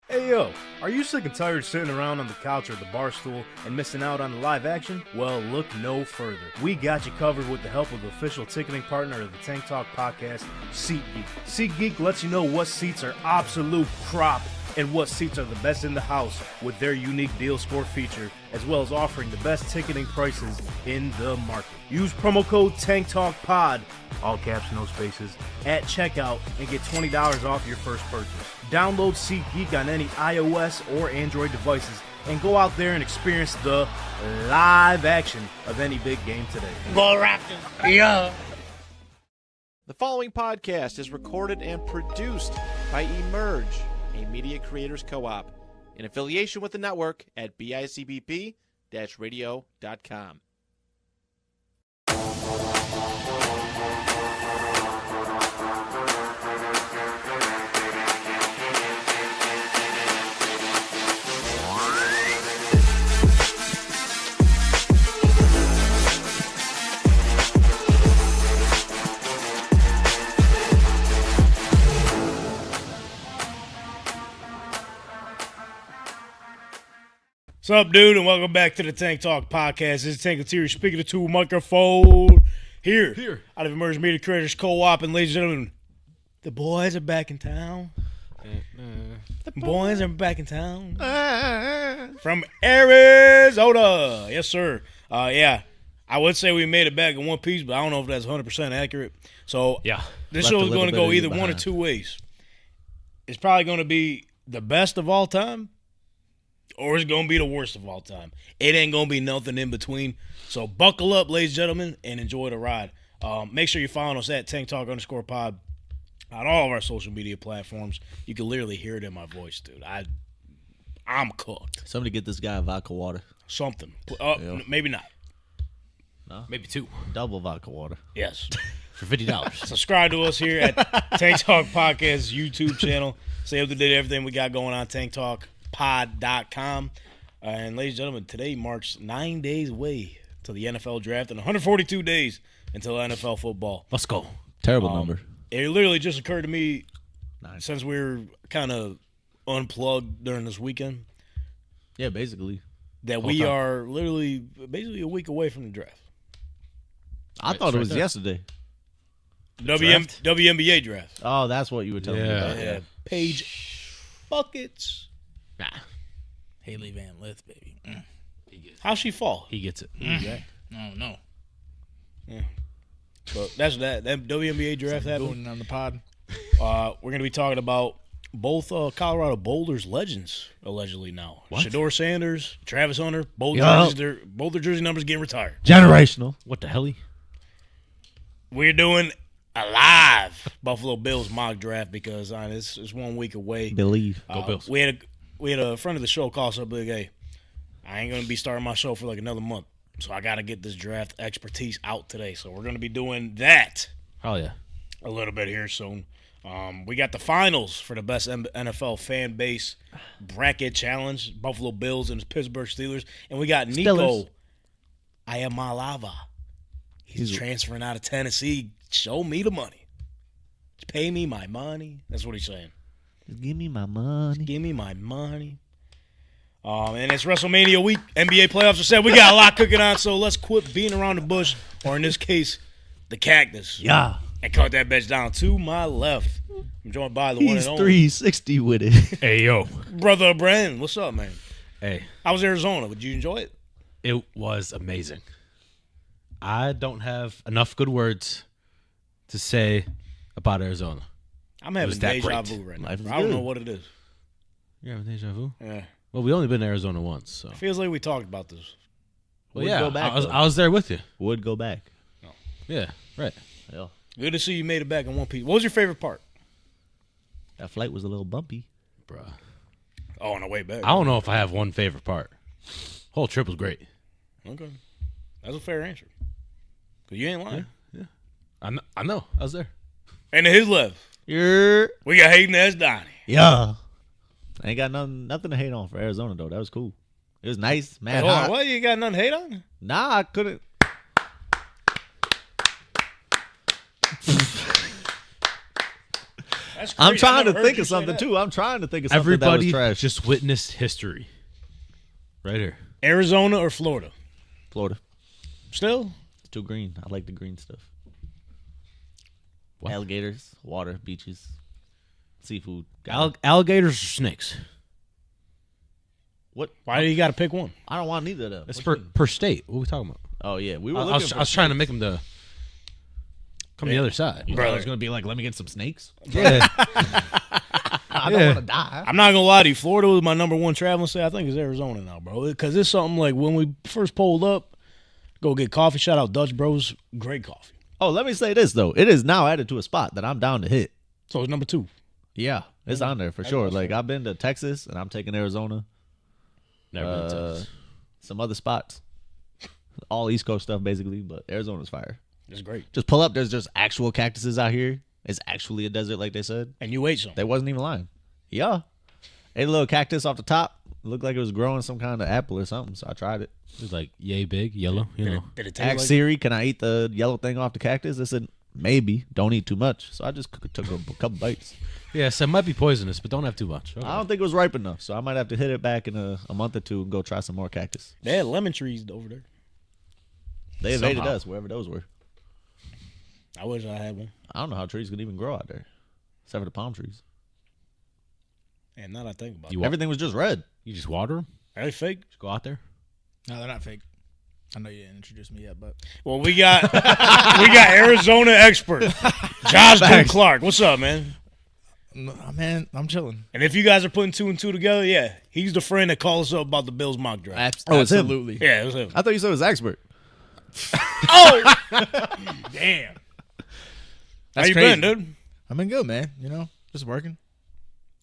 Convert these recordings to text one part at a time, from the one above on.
Hey yo, are you sick and tired sitting around on the couch or the bar stool and missing out on the live action? Well, look no further. We got you covered with the help of the official ticketing partner of the Tank Talk podcast, SeatGeek. SeatGeek lets you know what seats are absolute crop and what seats are the best in the house with their unique deal score feature, as well as offering the best ticketing prices in the market. Use promo code TANKTALKPOD, all caps, no spaces, at checkout and get $20 off your first purchase. Download SeatGeek on any iOS or Android devices and go out there and experience the live action of any big game today. Ball Raptors, yeah. The following podcast is recorded and produced by Emerge, a media creators co-op, in affiliation with the network at bicbp-radio.com. What's up, dude, and welcome back to the Tank Talk podcast. This is Tank Lettieri speaking to a microphone here out of Emerge Media Creators Co-op. And ladies and gentlemen, the boys are back in town. The boys are back in town from Arizona. Yes, sir. Yeah, I would say we made it back in one piece, but I don't know if that's 100% accurate. So Yeah. this show is going to go either one or two ways. It's probably going to be the best of all time, or it's going to be the worst of all time. It ain't going to be nothing in between. So buckle up, ladies and gentlemen, and enjoy the ride. Make sure you follow us at TankTalk_pod on all of our social media platforms. You can literally hear it in my voice, dude. I'm cooked. Somebody get this guy vodka water. Something. Yeah. Maybe not. No? Maybe two Double vodka water. Yes. for $50. Subscribe to us here at Tank Talk Podcast YouTube channel. Stay up to date with everything we got going on, TankTalkPod.com. And ladies and gentlemen, today marks 9 days away to the NFL draft and 142 days until NFL football. Let's go. Terrible number. It literally just occurred to me Nice. since we were kind of unplugged during this weekend Yeah, basically. that we are literally basically a week away from the draft. I thought it was there. yesterday. WNBA draft. Oh, that's what you were telling me Yeah. about. Yeah. Paige Buckets. Nah, Haley Van Lith, baby. How'd she fall? he gets it. Okay. Oh, no. But that's that WNBA draft happened. Going on the pod. We're going to be talking about both Colorado Boulders legends, allegedly now. What? Shador Sanders, Travis Hunter, both Yup. both their jersey numbers getting retired. Generational. What the hell? We're doing a live Buffalo Bills mock draft because it's 1 week away. Believe. Go Bills. We had a friend of the show call us up like, hey, I ain't going to be starting my show for like another month, so I got to get this draft expertise out today. So we're going to be doing that Hell yeah. a little bit here soon. We got the finals for the best NFL fan base bracket challenge, Buffalo Bills and Pittsburgh Steelers. And we got Nico Iamaleava. He's transferring out of Tennessee. Show me the money. Just pay me my money. That's what he's saying. Just give me my money. Give me my money. And it's WrestleMania week. NBA playoffs are set. We got a lot cooking on, so let's quit being around the bush, or in this case, the cactus. Yeah. And cut that bitch down to my left. I'm joined by the one He's and only 360 with it. Hey, yo. brother Brandon. What's up, man? Hey, How was Arizona? Did you enjoy it? it was amazing. I don't have enough good words to say about Arizona. I'm having was that deja great. vu right now. Life is I don't good. know what it is. You're having deja vu? Yeah, Well, we only been to Arizona once, so. feels like we talked about this. Well, Would yeah, go back, I though. was there with you. Would go back. Yeah, right. Yeah. Good to see you made it back in one piece. What was your favorite part? That flight was a little bumpy. Bruh. Oh, on the way back. I don't know if I have one favorite part. Whole trip was great. Okay, that's a fair answer. Cause you ain't lying. Yeah. I know. I was there. And to his left, Yeah. we got Hayden S. Donnie. Yeah. I ain't got nothing to hate on for Arizona, though. That was cool. It was nice. Man, Hold on, what? You got nothing to hate on? Nah, I couldn't. That's I'm crazy. I trying to never heard think you of say something that. too. I'm trying to think of something Everybody that was trash. just witnessed history. Right here. Arizona or Florida? Florida. Still? It's too green. I like the green stuff. What? Alligators, water, beaches, seafood. Alligators or snakes? What? Why do you got to pick one? I don't want neither of them. It's What you mean? per state. What are we talking about? Oh yeah, we were. I looking was trying to make them come the other side. You thought I was gonna be like, let me get some snakes. Yeah. I don't want to die. I'm not gonna lie to you. Florida was my number one traveling state. I think it's Arizona now, bro. Because it's something like when we first pulled up, go get coffee. Shout out Dutch Bros, great coffee. Oh, let me say this though. It is now added to a spot that I'm down to hit. So it's number 2. Yeah, it's on there for sure. Like I've been to Texas and I'm taking Arizona. Never been to Texas. Some other spots. All East Coast stuff basically, but Arizona's fire. It's great. Just pull up. There's just actual cactuses out here. It's actually a desert, like they said. And you ate some. They wasn't even lying. Yeah, ate a little cactus off the top. Looked like it was growing some kind of apple or something. So I tried it. It was like yay big, yellow. You know. Did it taste Asked like Siri, "Can I eat the yellow thing off the cactus?" I said, "Maybe. Don't eat too much." So I just took a couple bites. Yeah, so it might be poisonous, but don't have too much. Okay. I don't think it was ripe enough, so I might have to hit it back in a month or two and go try some more cactus. They had lemon trees over there. They evaded Somehow. us wherever those were. I wish I had one. I don't know how trees could even grow out there, except for the palm trees. And now that I think about You it. Everything was just red. You just water them? Are they fake? Just go out there? No, they're not fake. I know you didn't introduce me yet, but Well, we got Arizona expert Josh Duke Clark. What's up, man? man, I'm chilling. And if you guys are putting 2 and 2 together, yeah, he's the friend that calls us up about the Bills mock draft. Oh, it's him. Absolutely. Yeah, it was him. I thought you said it was expert. Oh, damn. How That's you crazy. been, dude? I've been good, man. You know, just working.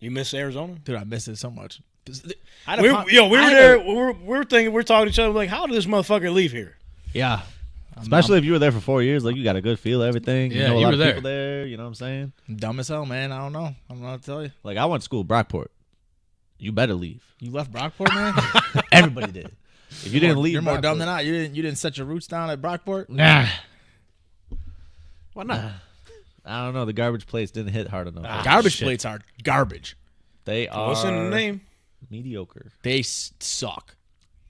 You miss Arizona? Dude, I miss it so much. We were there. We were thinking. We're talking to each other like, how did this motherfucker leave here? Yeah. Especially if you were there for 4 years, like you got a good feel of everything. Yeah, you know a you lot were of there. people there. You know what I'm saying? Dumb as hell, man. I don't know. I don't know what to tell you. Like I went to school at Brockport. You better leave. You left Brockport, man. Everybody did. If you didn't leave, You're more dumb Brockport- than I. You didn't set your roots down at Brockport. Nah. Why not? I don't know. The garbage plates didn't hit hard enough. Garbage shit. plates are garbage. They are What's in the name? mediocre. They suck.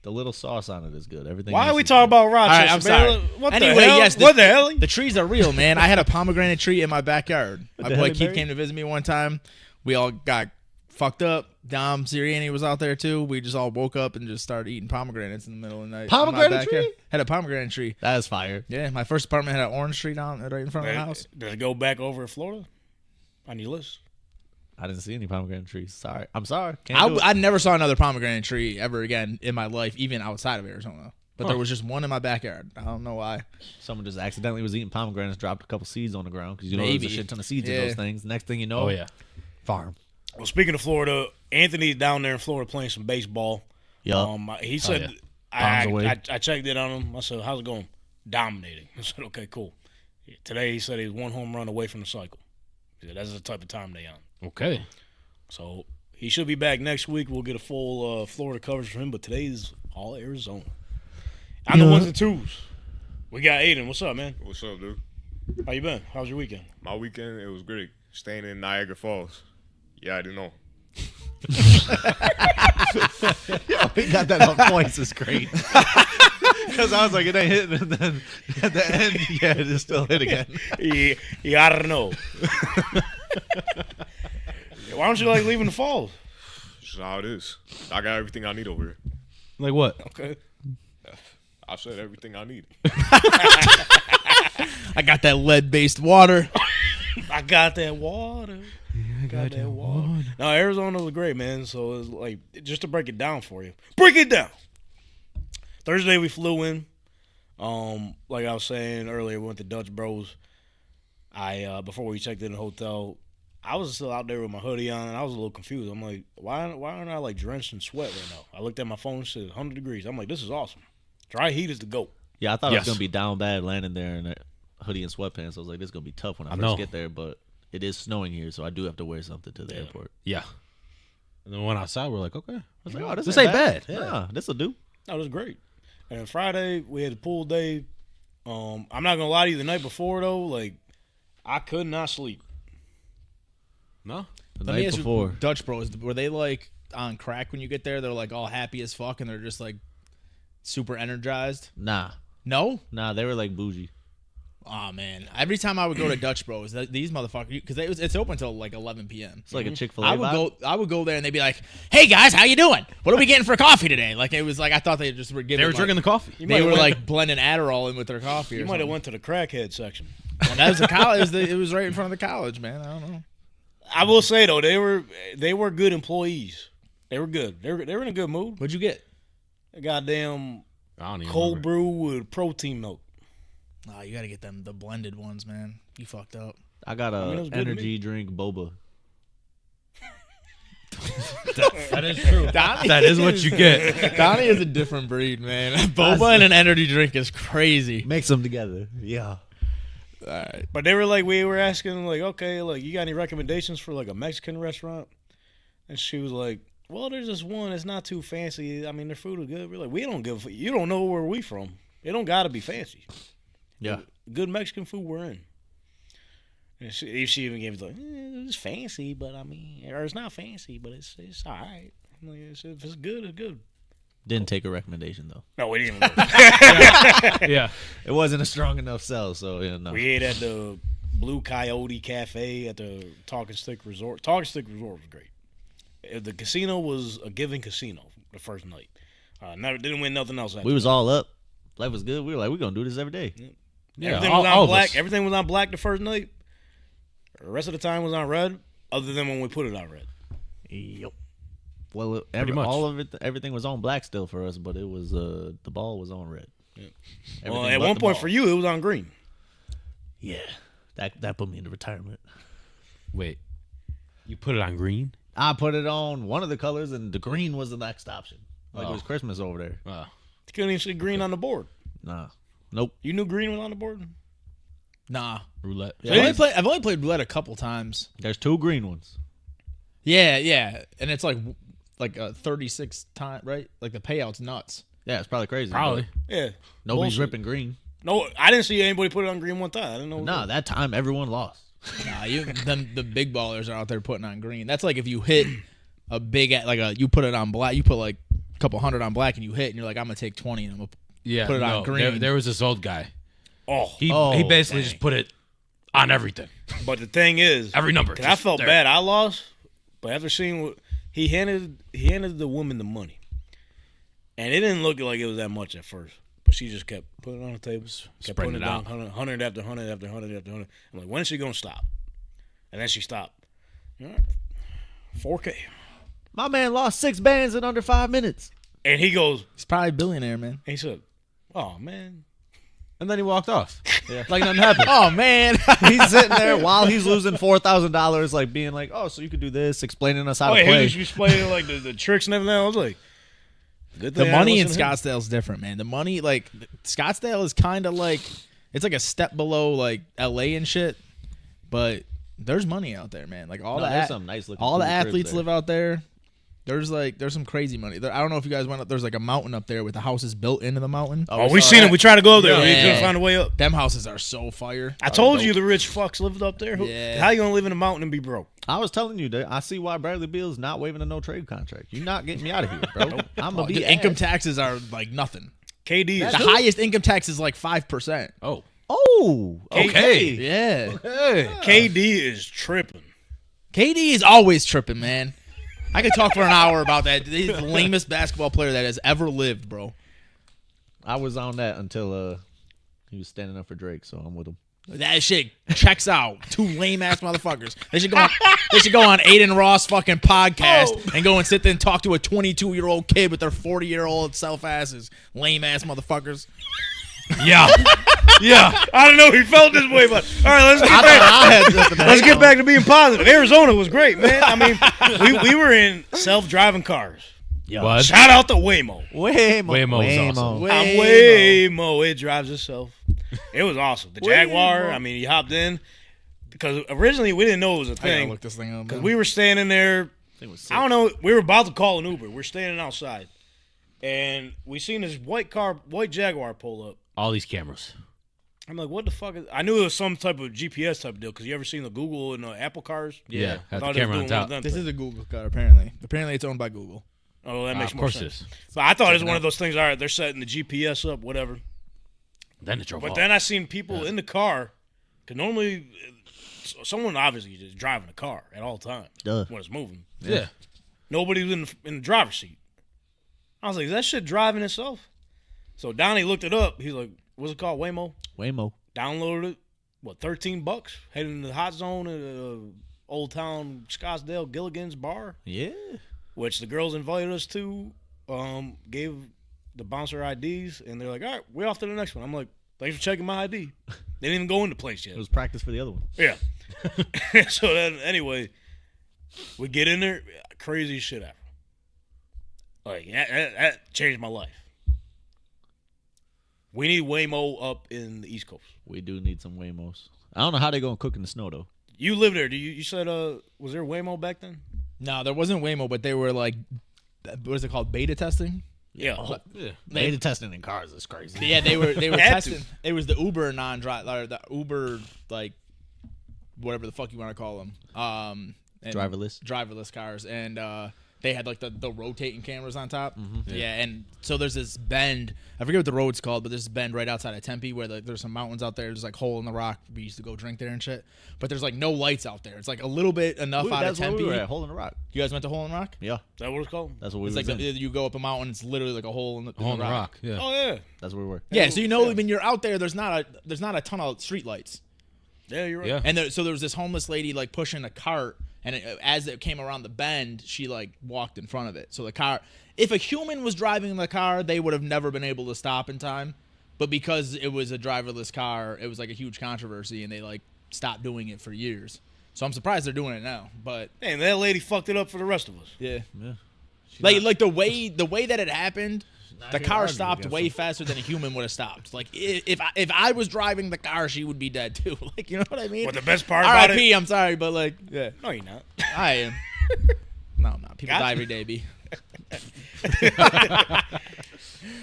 The little sauce on it is good. Everything. Why else are we is talking good. about Rochester? All right, I'm man? sorry. What Anyway, the hell? yes, What the hell? The trees are real, man. I had a pomegranate tree in my backyard. My the boy hell, Keith Barry? came to visit me one time. We all got fucked up. Dom Sirianni was out there too. We just all woke up and just started eating pomegranates in the middle of the night. in my Pomegranate backyard. tree? Had a pomegranate tree. That is fire. Yeah, my first apartment had an orange tree down right in front of the house. Does it go back over in Florida on your list? I didn't see any pomegranate trees. Sorry. I'm sorry. Can't do it. I never saw another pomegranate tree ever again in my life, even outside of Arizona. But there was just one in my backyard. I don't know why. Someone just accidentally was eating pomegranates, dropped a couple seeds on the ground because you know there's Maybe. a shit ton of seeds in Yeah. those things. Next thing you know, Oh, yeah. farm. Well, speaking of Florida, Anthony's down there in Florida playing some baseball. Yup. He said, Palms away. I checked in on him. I said, how's it going? Dominating. I said, okay, cool. Today he said he was 1 home run away from the cycle. He said, that's the type of time they on. Okay. So he should be back next week. We'll get a full Florida coverage from him, but today's all Arizona. On the 1s and 2s, we got Aiden. What's up, man? What's up, dude? How you been? How was your weekend? My weekend, it was great. Staying in Niagara Falls. Yeah, I didn't know. We got that on points. It's great. Because I was like, it ain't hitting. And then at the end, yeah, it is still hit again. You I don't know. Why don't you like leaving the falls? This is how it is. I got everything I need over here. Like what? Okay. I said everything I need. I got that lead-based water. I got that water. I got that water. No, Arizona was great, man. So it's like, just to break it down for you. Break it down. Thursday we flew in. Like I was saying earlier, we went to Dutch Bros. Before we checked in the hotel, I was still out there with my hoodie on, and I was a little confused. I'm like, why aren't I like drenched in sweat right now? I looked at my phone and said 100 degrees. I'm like, this is awesome. Dry heat is the GOAT. Yeah, I thought it Yes. was going to be down bad landing there in a hoodie and sweatpants. I was like, this is going to be tough when I I first know. get there. But it is snowing here, so I do have to wear something to the airport. Yeah. And then when outside, we're like, okay. I was like, oh, This ain't bad. Yeah. Yeah, this will do. That was great. And then Friday, we had the pool day. I'm not going to lie to you, the night before, though, like, I could not sleep. No. The Let me night ask you, before. Dutch Bros, were they like on crack when you get there? They're like all happy as fuck and they're just like super energized? Nah, No? they were like bougie. Oh man! Every time I would go to Dutch Bros, these motherfuckers, because it's open until like 11 p.m. It's like a Chick-fil-A I would vibe. I would go there and they'd be like, "Hey guys, how you doing? What are we getting for coffee today?" Like it was like I thought they just were giving. They were drinking the coffee. They were like blending Adderall in with their coffee. You might have went to the crackhead section. And that was a college. It was right in front of the college, man. I don't know. I will say though, they were good employees. They were good. They were in a good mood. What'd you get? A goddamn I don't even cold remember. brew with protein milk. Oh, you gotta get the blended ones, man. You fucked up. I got a mean, it was good to energy drink boba. That is true. That is what you get. Donnie is a different breed, man. Boba and an energy drink is crazy. Mix them together. Yeah. All right. But they were like, we were asking like, okay, like you got any recommendations for like a Mexican restaurant? And she was like, well, there's this one. It's not too fancy. I mean, their food is good. We're like, we don't give. You don't know where we from. It don't gotta be fancy. Yeah. Good Mexican food we're in. And she even gave it like, it's fancy, but I mean, or it's not fancy, but it's all right. I'm like, if it's good, it's good. Didn't take a recommendation though. No, we didn't. Even Yeah. It wasn't a strong enough sell, so yeah, no. We ate at the Blue Coyote Cafe at the Talking Stick Resort. Talking Stick Resort was great. The casino was a giving casino the first night. Never didn't win nothing else. We was all up. Life was good. We were like, we're gonna do this every day. Yeah, Everything was on black. Everything was on black the first night. The rest of the time was on red, other than when we put it on red. Yep. Well, much. all of it, everything was on black still for us, but it was the ball was on red. Yeah. Everything Well, at but one the point ball. for you, it was on green. Yeah, that put me into retirement. Wait. You put it on green? I put it on one of the colors, and the green was the next option. Like it was Christmas over there. Oh. You couldn't even see green on the board. Nah, nope. You knew green was on the board? Nah. Roulette. I've only played roulette a couple times. There's 2 green ones. Yeah, and it's like a 36 time, right? Like the payout's nuts. Yeah, it's probably crazy. Probably. Yeah. but nobody's Bullshit. ripping green. No, I didn't see anybody put it on green one time. I didn't know. Nah, that time everyone lost. Nah, the big ballers are out there putting on green. That's like if you hit a big you put it on black. You put like a couple hundred on black, and you hit, and you're like, I'm gonna take 20, and I'm gonna Yeah. put it on green. There was this old guy. Oh, He basically just put it on everything. but the thing is, Every number. 'cause I felt bad. I lost, but after seeing what he handed the woman the money, and it didn't look like it was that much at first. But she just kept putting it on the table, kept Spreading putting it it down, 100 after 100 after 100 after 100. I'm like, when is she gonna stop? And then she stopped. All right, 4K. My man lost 6 bands in under 5 minutes. And he goes, He's probably a billionaire, man. he said, "Oh man." And then he walked off. Like nothing happened. Oh man. He's sitting there while he's losing $4,000, like being like, "Oh, so you could do this," explaining us how Oh, to yeah, he play. was just explaining like the tricks and everything. I was like, good The thing I money in listened to him. Scottsdale's different, man. The money, like Scottsdale, is kind of like it's like a step below like LA and shit, but there's money out there, man. Like there's some nice looking all the cool cribs athletes there. live out there. There's some crazy money. I don't know if you guys went up. There's like a mountain up there with the houses built into the mountain. Oh, we seen it. We tried to go up there. We Yeah. couldn't find a way up. Them houses are so fire. I told you the rich fucks lived up there. Yeah. How you gonna live in a mountain and be broke? I was telling you that I see why Bradley Beal's not waiving a no trade contract. You're not getting me out of here, bro. I'm gonna be The income ass. taxes are like nothing. KD The is highest income tax is like 5%. Oh. Oh, Okay. Yeah. Hey. KD is tripping. KD is always tripping, man. I could talk for an hour about that. He's the lamest basketball player that has ever lived, bro. I was on that until he was standing up for Drake, so I'm with him. That shit checks out. 2 lame ass motherfuckers. They should go on Aiden Ross fucking podcast and go and sit there and talk to a 22-year-old kid with their 40-year-old self asses. Lame ass motherfuckers. Yeah. Yeah. I don't know. He felt this way, but all right. Let's get back to being positive. Arizona was great, man. I mean, we were in self-driving cars. What? Shout out to Waymo. Waymo is awesome. I'm Waymo. It drives itself. It was awesome. The Jaguar. I mean, you hopped in because originally we didn't know it was a I gotta thing look this thing up. because we were standing there. I don't know. We were about to call an Uber. We're standing outside, and we seen this white Jaguar pull up. All these cameras. I'm like, what the fuck? I knew it was some type of GPS type deal because you ever seen the Google and the Apple cars? Yeah, I had the thought it was camera on doing one of top. them This things. is a Google car, apparently. Apparently, it's owned by Google. Oh, that makes of more course sense. it is. But I thought it was one of those things. All right, they're setting the GPS up, whatever. Then it drove But off. then I seen people in the car. Because normally, someone obviously just driving the car at all times Duh. when it's moving. Yeah. Nobody was in the driver's seat. I was like, is that shit driving itself? So Donnie looked it up. He's like, what's it called? Waymo? Waymo. Downloaded it. What, $13? Heading to the hot zone at Old Town Scottsdale Gilligan's bar, Yeah. which the girls invited us to, gave the bouncer IDs, and they're like, all right, we're off to the next one. I'm like, thanks for checking my ID. They didn't even go in the place yet. It was practice for the other one. Yeah. So then, anyway, we get in there, crazy shit ever. Like, that changed my life. We need Waymo up in the East Coast. We do need some Waymos. I don't know how they're going to cook in the snow, though. You live there. You said, was there Waymo back then? No, there wasn't Waymo, but they were like, what is it called? Beta testing? Yeah. Yeah. Beta testing in cars is crazy. Yeah, they were Had to. testing. It was the Uber non-drive, or the Uber, like, whatever the fuck you want to call them. And driverless cars. And they had like the rotating cameras on top. Yeah, and so there's this bend. I forget what the road's called, but there's this bend right outside of Tempe where there's some mountains out there. There's like hole in the rock. We used to go drink there and shit. But there's like no lights out there. It's like a little bit enough out of That's where Tempe. we were at, Hole in the Rock. You guys went to Hole in the Rock? Yeah, Is that what it's called? that's what we It's were like in. you go up a mountain. It's literally like a hole in the Hole in the rock. Yeah. Oh, yeah. That's where we were. Yeah, so when you're out there, there's not a ton of street lights. Yeah, you're right. Yeah. And so there was this homeless lady like pushing a cart, and as it came around the bend, she like walked in front of it. So the car, if a human was driving the car, they would have never been able to stop in time. But because it was a driverless car, it was like a huge controversy, and they like stopped doing it for years. So I'm surprised they're doing it now. But Hey, that lady fucked it up for the rest of us. yeah, Yeah. like the way that it happened. The gonna car argue stopped against way them. faster than a human would have stopped. Like if I was driving the car, she would be dead too. Like, you know what I mean? But the best part about R.I.P. it, I'm sorry, but like, yeah, no, you're not. I am. No, I'm not. People Gotcha. die every day, B.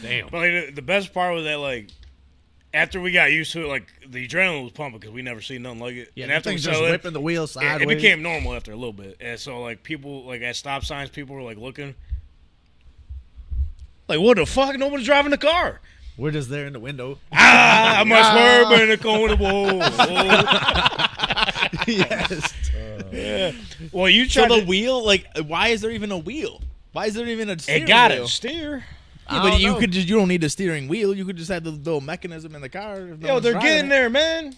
Damn. But like, the best part was that like after we got used to it, like the adrenaline was pumping because we never seen nothing like it. Yeah, and that after we thing's just saw it, whipping the wheels sideways. it became normal after a little bit. And so like people like at stop signs, people were like looking. Like, what the fuck? Nobody's driving the car. We're just there in the window. I must swerve in the corner. Whoa. Yes. Yeah. Well, you So tried the to... wheel, like, why is there even a wheel? Why is there even a steering It got wheel? it. Steer. Yeah, but you don't need a steering wheel. You could just have the little mechanism in the car. If no Yo, one's they're driving getting it. there, man.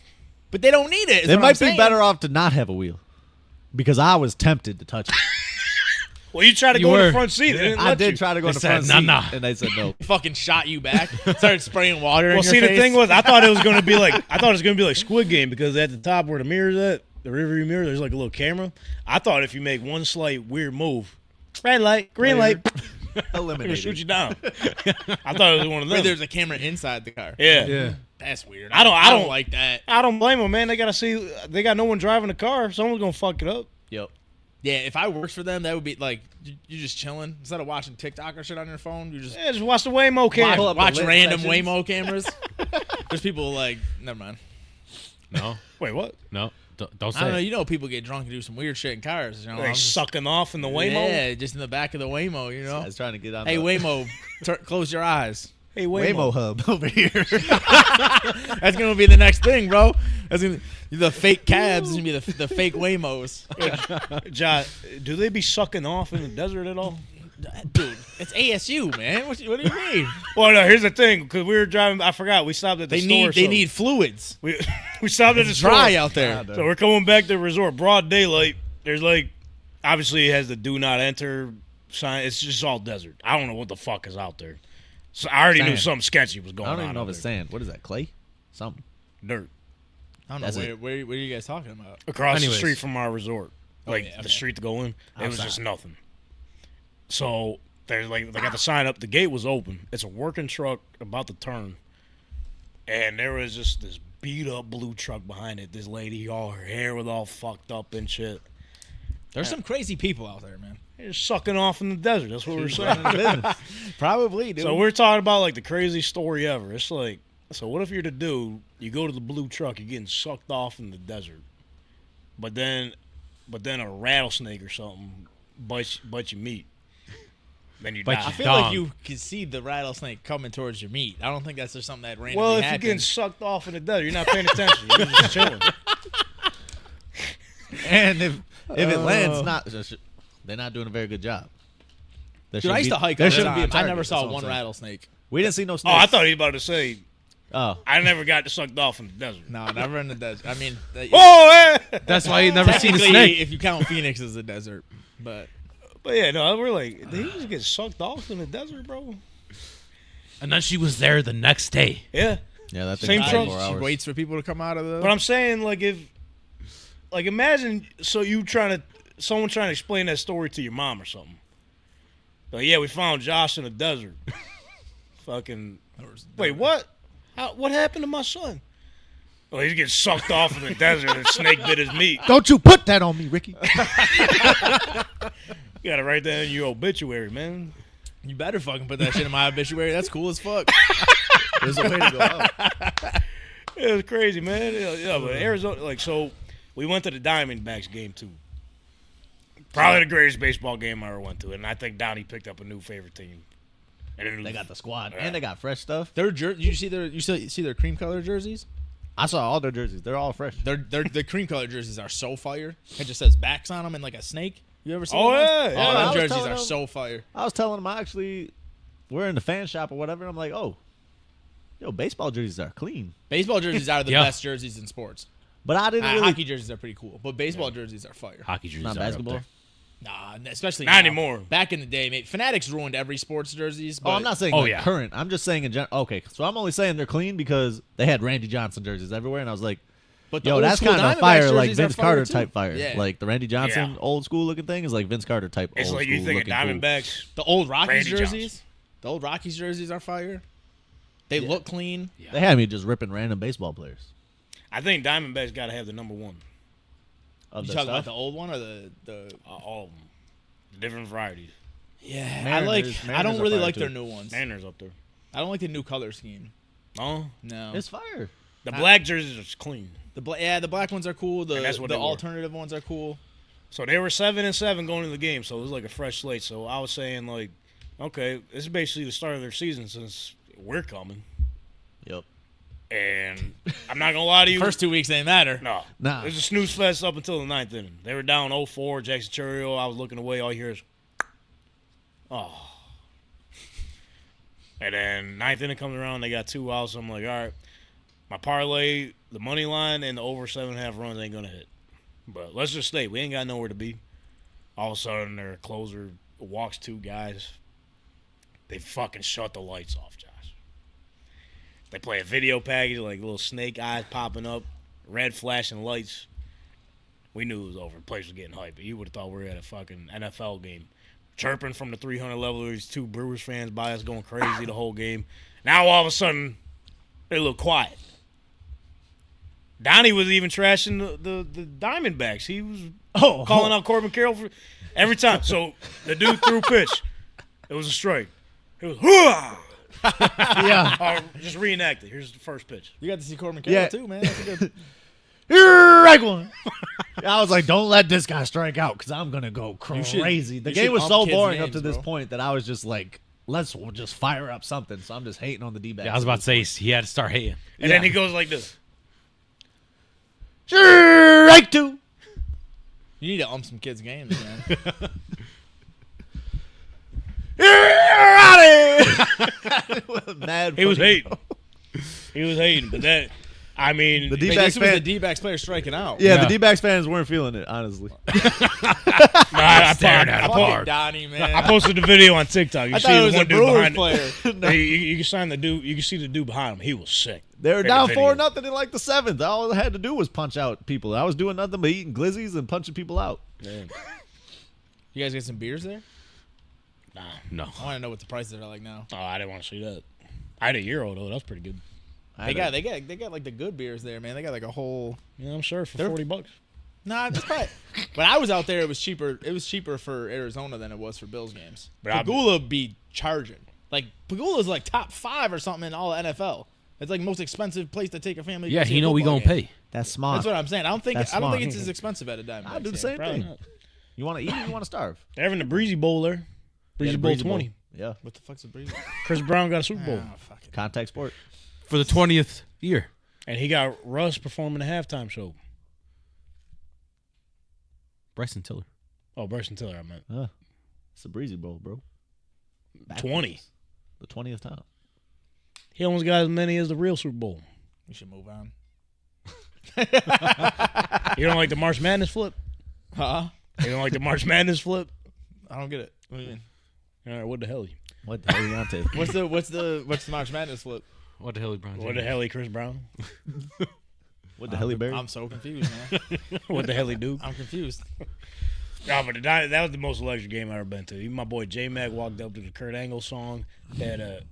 But they don't need it. is They what might I'm be saying. better off to not have a wheel. Because I was tempted to touch it. Well, you tried to You go in were. the front seat. They didn't I let did you. try to go in the They front said, seat, "Nah." and they said no. Fucking shot you back. Started spraying water in Well, your see, face. the thing was, I thought it was going to be like Squid Game because at the top where the mirror's at, the rearview mirror, there's like a little camera. I thought if you make one slight weird move, red light, green light, they're gonna Eliminated. shoot you down. I thought it was one of Where them. there's a camera inside the car. Yeah. Yeah. That's weird. I don't- like that. I don't blame them, man. They gotta see. They got no one driving the car. Someone's gonna fuck it up. Yep. Yeah, if I worked for them, that would be like you just chilling instead of watching TikTok or shit on your phone. You just Yeah, just watch the Waymo cam. Pull up the watch lit random sections. Waymo cameras. There's people like, never mind. No. Wait, what? No. Don't I don't know. say it. You know, people get drunk and do some weird shit in cars. You know, Like I'm just- sucking off in the Waymo. Yeah, just in the back of the Waymo. You know. I was trying to get on Hey the Waymo, close your eyes. Hey, Waymo hub over here. That's gonna be the next thing, bro. That's gonna the fake cabs. Is gonna be the fake Waymos. John, do they be sucking off in the desert at all? Dude, it's ASU, man. What do you mean? Well, no. Here's the thing, because we were driving. I forgot. We stopped at the store. They so need fluids. We we stopped at the It's store. dry out there. So we're coming back to the resort, broad daylight. There's like, obviously it has the do not enter sign. It's just all desert. I don't know what the fuck is out there. So I already knew Sand. something sketchy was going I on. don't even know out if it's there. sand. What is that? Clay? Something. Dirt I don't know That's where are you guys talking about? across Anyways. the street from our resort, like yeah, the okay. street to go in. It was Outside. just nothing. So there's like they got the sign up. The gate was open. It's a working truck about to turn, and there was just this beat up blue truck behind it. This lady, all her hair was all fucked up and shit. There's some crazy people out there, man. They're sucking off in the desert. That's what we're saying. Probably, dude. So we're talking about like the craziest story ever. It's like So what if you're the dude, you go to the blue truck, you're getting sucked off in the desert, but then a rattlesnake or something bites your meat. Then you Bite die. your I feel Dong. like you can see the rattlesnake coming towards your meat. I don't think that's just something that randomly Well, if happens. you're getting sucked off in the desert, you're not paying attention. You're just chilling. And if it lands, they're not doing a very good job. Dude, I used to hike there all the shouldn't be a time. I never target, saw that's what one I'm saying. rattlesnake. We didn't see no Oh, snakes. I thought he was about to say, Oh, I never got sucked off in the desert. No, never in the desert. I mean, Oh, yeah. That's why you never seen a technically, snake. if you count Phoenix as a desert. But But yeah, no, we're like, did he just get sucked off in the desert, bro? And then she was there the next day. Yeah. yeah, that's Same truck. 4 she hours. waits for people to come out of the. But I'm saying, like, imagine, someone trying to explain that story to your mom or something. Like, yeah, we found Josh in the desert. Fucking, wait, what? What happened to my son? Oh, he's getting sucked off in the desert and a snake bit his meat. Don't you put that on me, Ricky. You gotta write that in your obituary, man. You better fucking put that shit in my obituary. That's cool as fuck. There's a way to go out. It was crazy, man. Yeah, but Arizona, like, so we went to the Diamondbacks game, too. Probably the greatest baseball game I ever went to, and I think Donnie picked up a new favorite team. And They got the squad, and they got fresh stuff. Their you see their cream color jerseys? I saw all their jerseys. They're all fresh. The cream color jerseys are so fire. It just says backs on them and like a snake. You ever seen Oh, those? yeah, yeah. All I them was jerseys telling are them- so fire. I was telling them we're in the fan shop or whatever. And I'm like, oh, baseball jerseys are clean. Baseball jerseys are the Yeah. best jerseys in sports. But I didn't really. Hockey jerseys are pretty cool, but baseball jerseys are fire. Hockey jerseys Not are up basketball. there. Nah, especially Not now. anymore. Back in the day, mate, Fanatics ruined every sports jerseys. But Oh, I'm not saying Oh, yeah. current. I'm just saying in general. Okay, so I'm only saying they're clean because they had Randy Johnson jerseys everywhere, and I was like, But the yo, old that's school kind of Diamondbacks fire, like jerseys are Vince fire, Carter too. type fire. Yeah. Like the Randy Johnson Yeah. old school looking thing is like Vince Carter type. It's old like you school think of looking cool. Diamondbacks. The old Rockies Randy jerseys. Johnson. The old Rockies jerseys are fire. They look clean. They had me just ripping random baseball players. I think Diamondbacks got to have the number one. Of You the talking about stuff. the old one or the All of them. The different varieties. Yeah, Mariners I don't are really fire, like too. their new ones. Mariners up there. I don't like the new color scheme. No? No. It's fire. The black jerseys are clean. The black ones are cool. And that's The what they were. alternative ones are cool. So they were 7-7 going into the game, so it was like a fresh slate. So I was saying, like, okay, this is basically the start of their season since we're coming. Yep. And I'm not gonna lie to you. First 2 weeks ain't matter. no, Nah. it was a snooze fest up until the 9th inning. They were down 0-4. Jackson Churriel. I was looking away. All you hear is, oh. And then 9th inning comes around. They got 2 outs. I'm like, all right, my parlay, the money line, and the over 7.5 runs ain't gonna hit. But let's just stay. We ain't got nowhere to be. All of a sudden, their closer walks 2 guys. They fucking shut the lights off, Josh. They play a video package, like little snake eyes popping up, red flashing lights. We knew it was over. The place was getting hyped. You would have thought we were at a fucking NFL game. Chirping from the 300 level. These 2 Brewers fans by us going crazy the whole game. Now all of a sudden, they look quiet. Donnie was even trashing the Diamondbacks. He was calling out Corbin Carroll for every time. So the dude threw a pitch. It was a strike. It was hooah! Yeah. Just reenact it. Here's the first pitch. You got to see Corbin Carroll Yeah. too, man. That's a good. Strike one. I was like, don't let this guy strike out because I'm gonna go should- crazy. The you game should was ump so kids' boring up names, to this bro. point that I was just like, let's just fire up something. So I'm just hating on the D-backs. Yeah, I was about to say he had to start hating. And then he goes like this. Strike 2. You need to ump some kids' games, man. Mad. He was funny. hating. He was hating. But that, I mean, The But D-backs this was the fan. D-backs player striking out. Yeah, Yeah. the D-backs fans weren't feeling it, honestly. I Fucking Donnie, man. posted the video on TikTok. You I see thought it the was one a dude Brewers behind player. You can sign the dude. You can see the dude behind him. He was sick. They were In the down video. 4-0 in like the 7th. All I had to do was punch out people. I was doing nothing but eating glizzies and punching people out. Man. You guys get some beers there? Nah. No. I want to know what the prices are like now. Oh, I didn't want to see that. I had a Euro though. That was pretty good. I They had got like the good beers there, man. They got like a whole. Yeah, I'm sure for They're- $40. Nah, it's probably. When I was out there, it was cheaper. It was cheaper for Arizona than it was for Bills games. But Pagula be charging. Like Pagula's like top 5 or something in all the NFL. It's like the most expensive place to take a family. to Yeah, go see he a know we football gonna game. pay. That's smart. That's what I'm saying. I don't think That's it's smart. as expensive at a Diamondbacks. I do the game. same Probably thing. not. You want to eat or you want to starve? They're having the Breezy Bowl there. Breezy the Bowl Breezy 20. Yeah. What the fuck's a breeze? Chris Brown got a Super Bowl. Oh, fuck it. Contact sport. For the 20th year. And he got Russ performing the halftime show. Bryson Tiller. Oh, Bryson Tiller, I meant. It's a breezy bowl, bro. 20. The 20th time. He almost got as many as the real Super Bowl. We should move on. You don't like the March Madness flip? Huh? You don't like the March Madness flip? I don't get it. What do you mean? All right, what the hell? What the hell are you on to? What's the March Madness flip? What the hell, LeBron James? What the hell, Chris Brown? What the hell, Berry? I'm so confused, man. What the hell, he do? I'm confused. No, but that was the most electric game I've ever been to. Even my boy J-Mac walked up to the Kurt Angle song. Had a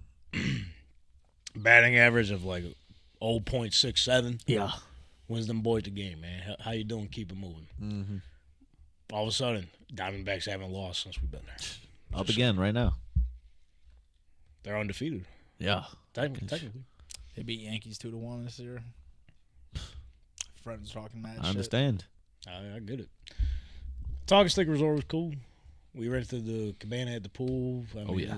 batting average of like 0.67. Yeah. Wins them boys the game, man. How you doing? Keep it moving. Mm-hmm. All of a sudden, Diamondbacks haven't lost since we've been there. Up again right now. They're undefeated. Yeah. Technically. They beat Yankees 2-1 this year. Friends talking mad shit. I understand. I get it. Talking Stick Resort was cool. We rented the cabana at the pool. I mean, yeah.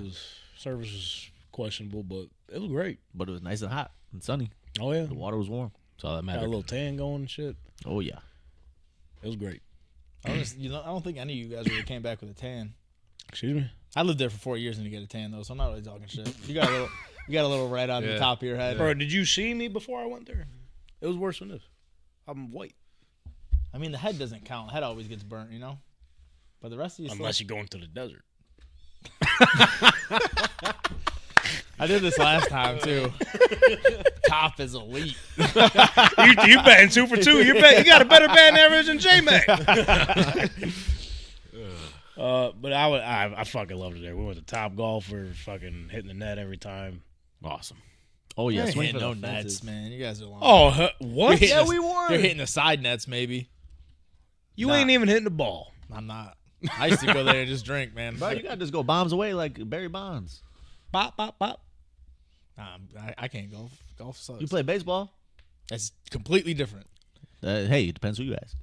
Service was questionable, but it was great. But it was nice and hot and sunny. Oh, yeah. The water was warm. That's all that Got a matters. little tan going and shit. Oh, yeah. It was great. I don't think any of you guys really came back with a tan. Excuse me? I lived there for 4 years and you get a tan though, so I'm not really talking shit. You got a little red on the top of your head. Bro, did you see me before I went there? It was worse than this. I'm white. I mean, the head doesn't count. Head always gets burnt, you know. But the rest of you, Unless you're going to the desert. I did this last time too. Top is elite. you batting 2 for 2. You got a better batting average than J-Mac. But I fucking loved it there. We went to Top Golf. We were fucking hitting the net every time. Awesome. Oh, yeah. You're Swing hitting for no the nets, fences. man. You guys are lying. Oh, what? You're hitting we won. You're hitting the side nets, maybe. You ain't even hitting the ball. I'm not. I used to go there and just drink, man. Bro, you got to just go bombs away like Barry Bonds. Bop, bop, bop. I can't golf. Golf sucks. You play baseball? That's completely different. Hey, it depends who you ask.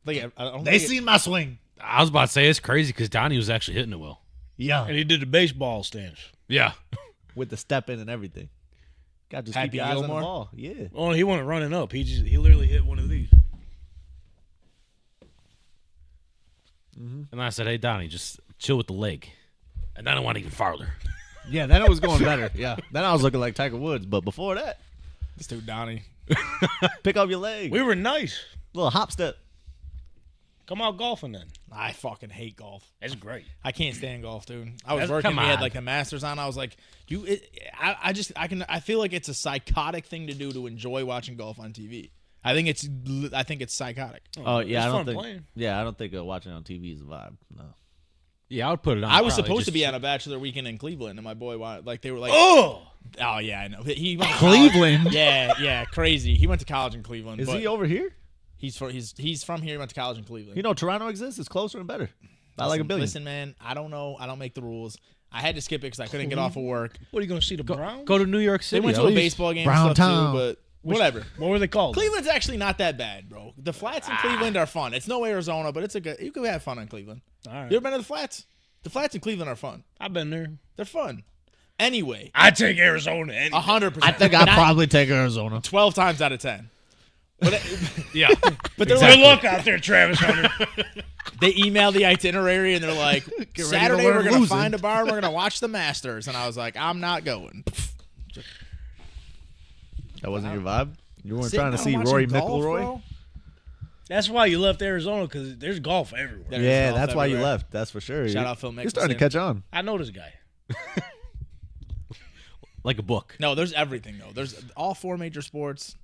Like I don't They think seen my swing. I was about to say it's crazy because Donnie was actually hitting it well. Yeah. And he did the baseball stance. Yeah. With the step in and everything. Got to just Happy keep your eyes on the Gilmore? ball. Yeah. Oh, he wasn't running up. He literally hit one of these. And I said, hey, Donnie, just chill with the leg. And then I went even farther. Yeah, then it was going better. Yeah. Then I was looking like Tiger Woods. But before that, it's too Donnie. pick up your leg. We were nice. Little hop step. Come out golfing then. I fucking hate golf. It's great. I can't stand golf, dude. I was That's- working. come We had on. like the Masters on. I was like, I feel like it's a psychotic thing to do to enjoy watching golf on TV. I think it's psychotic. Oh, yeah. It's I don't fun think. playing. Yeah, I don't think watching it on TV is a vibe. No. Yeah, I would put it on. I was probably supposed to just- be on a Bachelor weekend in Cleveland, and my boy they were like, Oh! oh yeah, I know. He went to Cleveland? college. Yeah, crazy. He went to college in Cleveland. Is but he over here? He's from here. He went to college in Cleveland. You know, Toronto exists. It's closer and better. By like a billion. Listen, man, I don't know. I don't make the rules. I had to skip it because I couldn't get off of work. What are you going to see, the Browns? Go to New York They City. went to at a least. baseball game Brown and stuff Town. too, but whatever. What were they called? Cleveland's actually not that bad, bro. The flats in Cleveland are fun. It's no Arizona, but you can have fun in Cleveland. All right. You ever been to the flats? The flats in Cleveland are fun. I've been there. They're fun. Anyway, I take Arizona. 100%. I think I'd probably take Arizona. 12 times out of 10. But Yeah. but they're Good like, luck out there, Travis Hunter. they email the itinerary and they're like, to Saturday learn we're gonna losing. find a bar and we're gonna watch the Masters. And I was like, I'm not going. That wasn't your vibe? You weren't Sitting trying to down see watching Rory golf, McIlroy? bro? That's why you left Arizona, because there's golf everywhere. There is Yeah, golf that's why you everywhere. left. That's for sure. Shout out Phil You're starting to Mickelson. catch on. I know this guy. Like a book. No, there's everything though. There's all 4 major sports.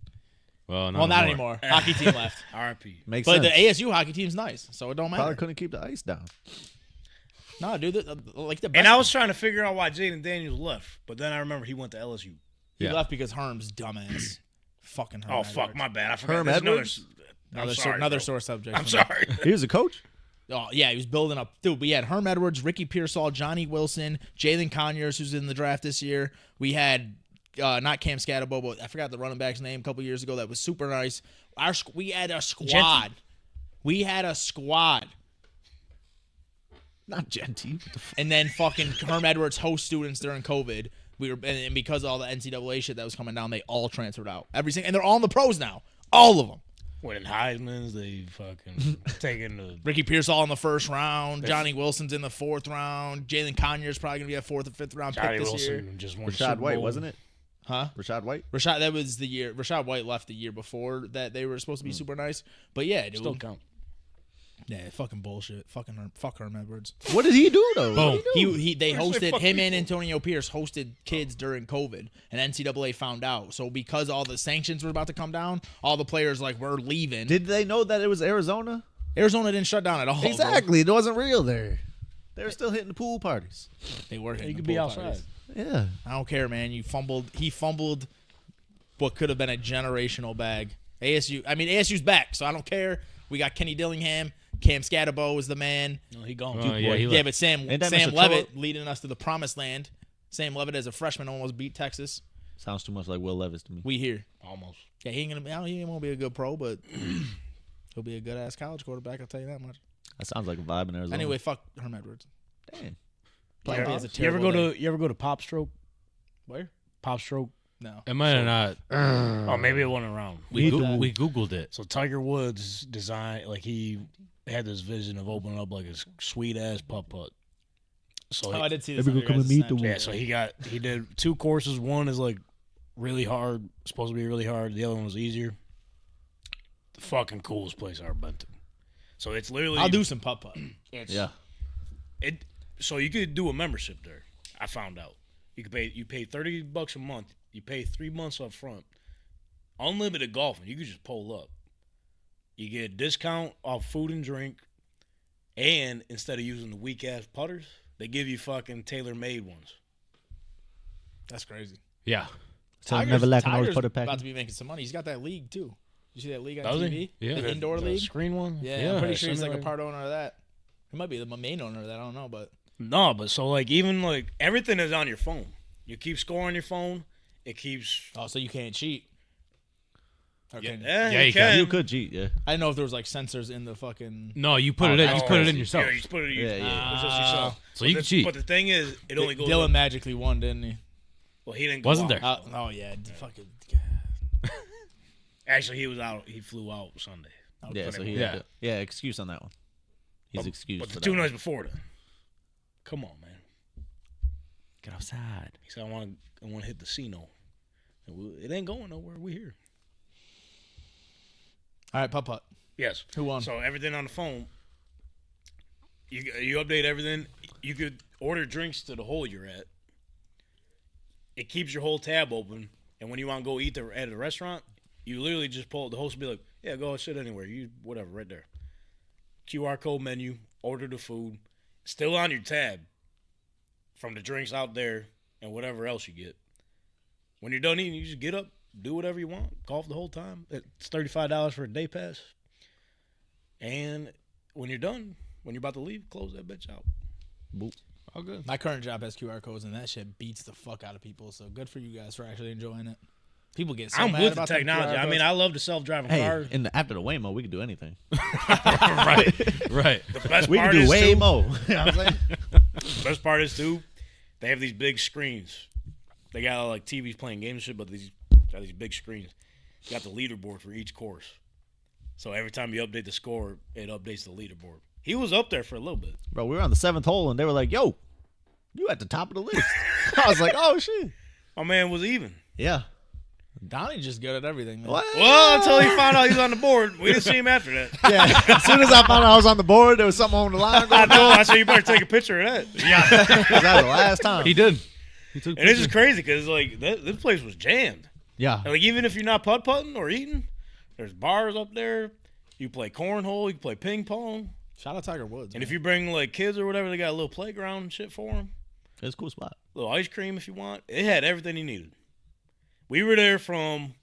Well, Well, not anymore. Hockey team left. RP. Makes But sense. the ASU hockey team's nice, so it don't matter. Probably couldn't keep the ice down. No, dude, like the best. And I was trying to figure out why Jaden Daniels left, but then I remember he went to LSU. he Yeah. left because Herm's dumbass. Fucking Herm. Oh, fuck, Edwards. my bad. I forgot. Herm There's Edwards? I'm sorry, Another bro. sore subject. I'm sorry. He was a coach? Oh, yeah, he was building up. Dude, we had Herm Edwards, Ricky Pearsall, Johnny Wilson, Jalen Conyers, who's in the draft this year. We had, not Cam Scatterbo, but I forgot the running back's name a couple years ago. That was super nice. We had a squad. We had a squad. Not Genty. And then fucking Herm Edwards host students during COVID. And because of all the NCAA shit that was coming down, they all transferred out. And they're all in the pros now. All of them. Winning Heisman's, they fucking taking the Ricky Pearsall in the first round. Johnny Wilson's in the fourth round. Jalen Conyers probably going to be a fourth or fifth round Johnny pick this year. Wilson just won the Rashad Super White, Bowl. wasn't it? Huh? Rashad White? That was the year. Rashad White left the year before that they were supposed to be super nice. But yeah, dude. Still count. Yeah, fucking bullshit. Fuck Herm Edwards. What did he do, though? Boom. They hosted fuck him and people. Antonio Pierce hosted kids during COVID, and NCAA found out. So because all the sanctions were about to come down, all the players were leaving. Did they know that it was Arizona? Arizona didn't shut down at all. bro. Exactly. It wasn't real there. They were still hitting the pool parties. They were. You could be outside. Yeah. I don't care, man. He fumbled what could have been a generational bag. ASU's back, so I don't care. We got Kenny Dillingham. Cam Scatterbo is the man. No, he gone. Oh, yeah, he Yeah, left. but Sam Ain't that Mr. Levitt leading us to the promised land. Sam Levitt as a freshman almost beat Texas. Sounds too much like Will Levis to me. We here. Almost. Yeah, he won't be a good pro, but he'll be a good ass college quarterback. I'll tell you that much. That sounds like a vibe in Arizona. Anyway, fuck Herm Edwards. Damn. Probably has a You ever terrible go day. to Pop Stroke? Where? Pop Stroke? No. It might have not. Oh, maybe it wasn't around. We Googled it. So Tiger Woods designed, he had this vision of opening up like a sweet ass putt. So Oh, I did see this. Maybe on go your come and guys' meet the Snapchat. so he did 2 courses. One is really hard, supposed to be really hard. The other one was easier. The fucking coolest place I've ever been to. So it's literally I'll do some putt. Yeah. So you could do a membership there. I found out you pay $30 a month. You pay 3 months up front. Unlimited golfing. You could just pull up. You get a discount off food and drink, and instead of using the weak ass putters, they give you fucking tailor-made ones. That's crazy. Yeah. So never lacking always Tiger's put it back. about to be making some money. He's got that league too. You see that league on Does TV? he? Yeah. The indoor The league. screen one. Yeah, I'm pretty sure he's similar. a part owner of that. He might be the main owner of that. I don't know, but No, but so even everything is on your phone. You keep score on your phone. It keeps. so you can't cheat. Or can you? Yeah, you you can. can. You could cheat, yeah. I didn't know if there was sensors in the fucking. No, you put it in. You put it in yourself. Yeah, you just put it in Yeah, yourself. yeah. It's just yourself. So you can cheat. But the thing is, it only goes. Dylan up. magically won, didn't he? Well, he didn't. Go Wasn't out. there? Oh yeah, fucking. Actually, he was out. He flew out Sunday. Yeah, so he Yeah. yeah, excuse on that one. He's excused But for the that 2 one. nights before then. Come on, man. Get outside. He said, I want to hit the casino. It ain't going nowhere. We here. All right, putt. Yes. Who won? So everything on the phone. You update everything. You could order drinks to the hole you're at. It keeps your whole tab open, and when you want to go eat at a restaurant, you literally just pull. The host will be like, "Yeah, go sit anywhere. You whatever, right there." QR code menu. Order the food. Still on your tab. From the drinks out there and whatever else you get. When you're done eating, you just get up, do whatever you want, golf the whole time. It's $35 for a day pass. And when you're done, when you're about to leave, close that bitch out. Boop. All good. My current job has QR codes, and that shit beats the fuck out of people. So good for you guys for actually enjoying it. People get so I'm mad with the about them technology. QR I mean, codes. I love the self-driving Hey, car. after the Waymo, we could do anything. Right. Right. The best We could part do is, too, Waymo. You know what I'm saying? the best part is, too, they have these big screens. They got, TVs playing games and shit, but got these big screens. You got the leaderboard for each course. So every time you update the score, it updates the leaderboard. He was up there for a little bit. Bro, we were on the 7th hole, and they were like, yo, you at the top of the list. I was like, oh, shit. My man was even. Yeah. Donnie's just good at everything, man. What? Well, until he found out he was on the board. We didn't see him after that. Yeah. As soon as I found out I was on the board, there was something on the line I going know. I said, you better take a picture of that. That was the last time. He did. He took. And it's just crazy because, this place was jammed. Yeah. Even if you're not putt-putting or eating, there's bars up there. You play cornhole. You can play ping pong. Shout out Tiger Woods. And man. if you bring, kids or whatever, they got a little playground and shit for them. It's a cool spot. A little ice cream if you want. It had everything you needed. We were there from,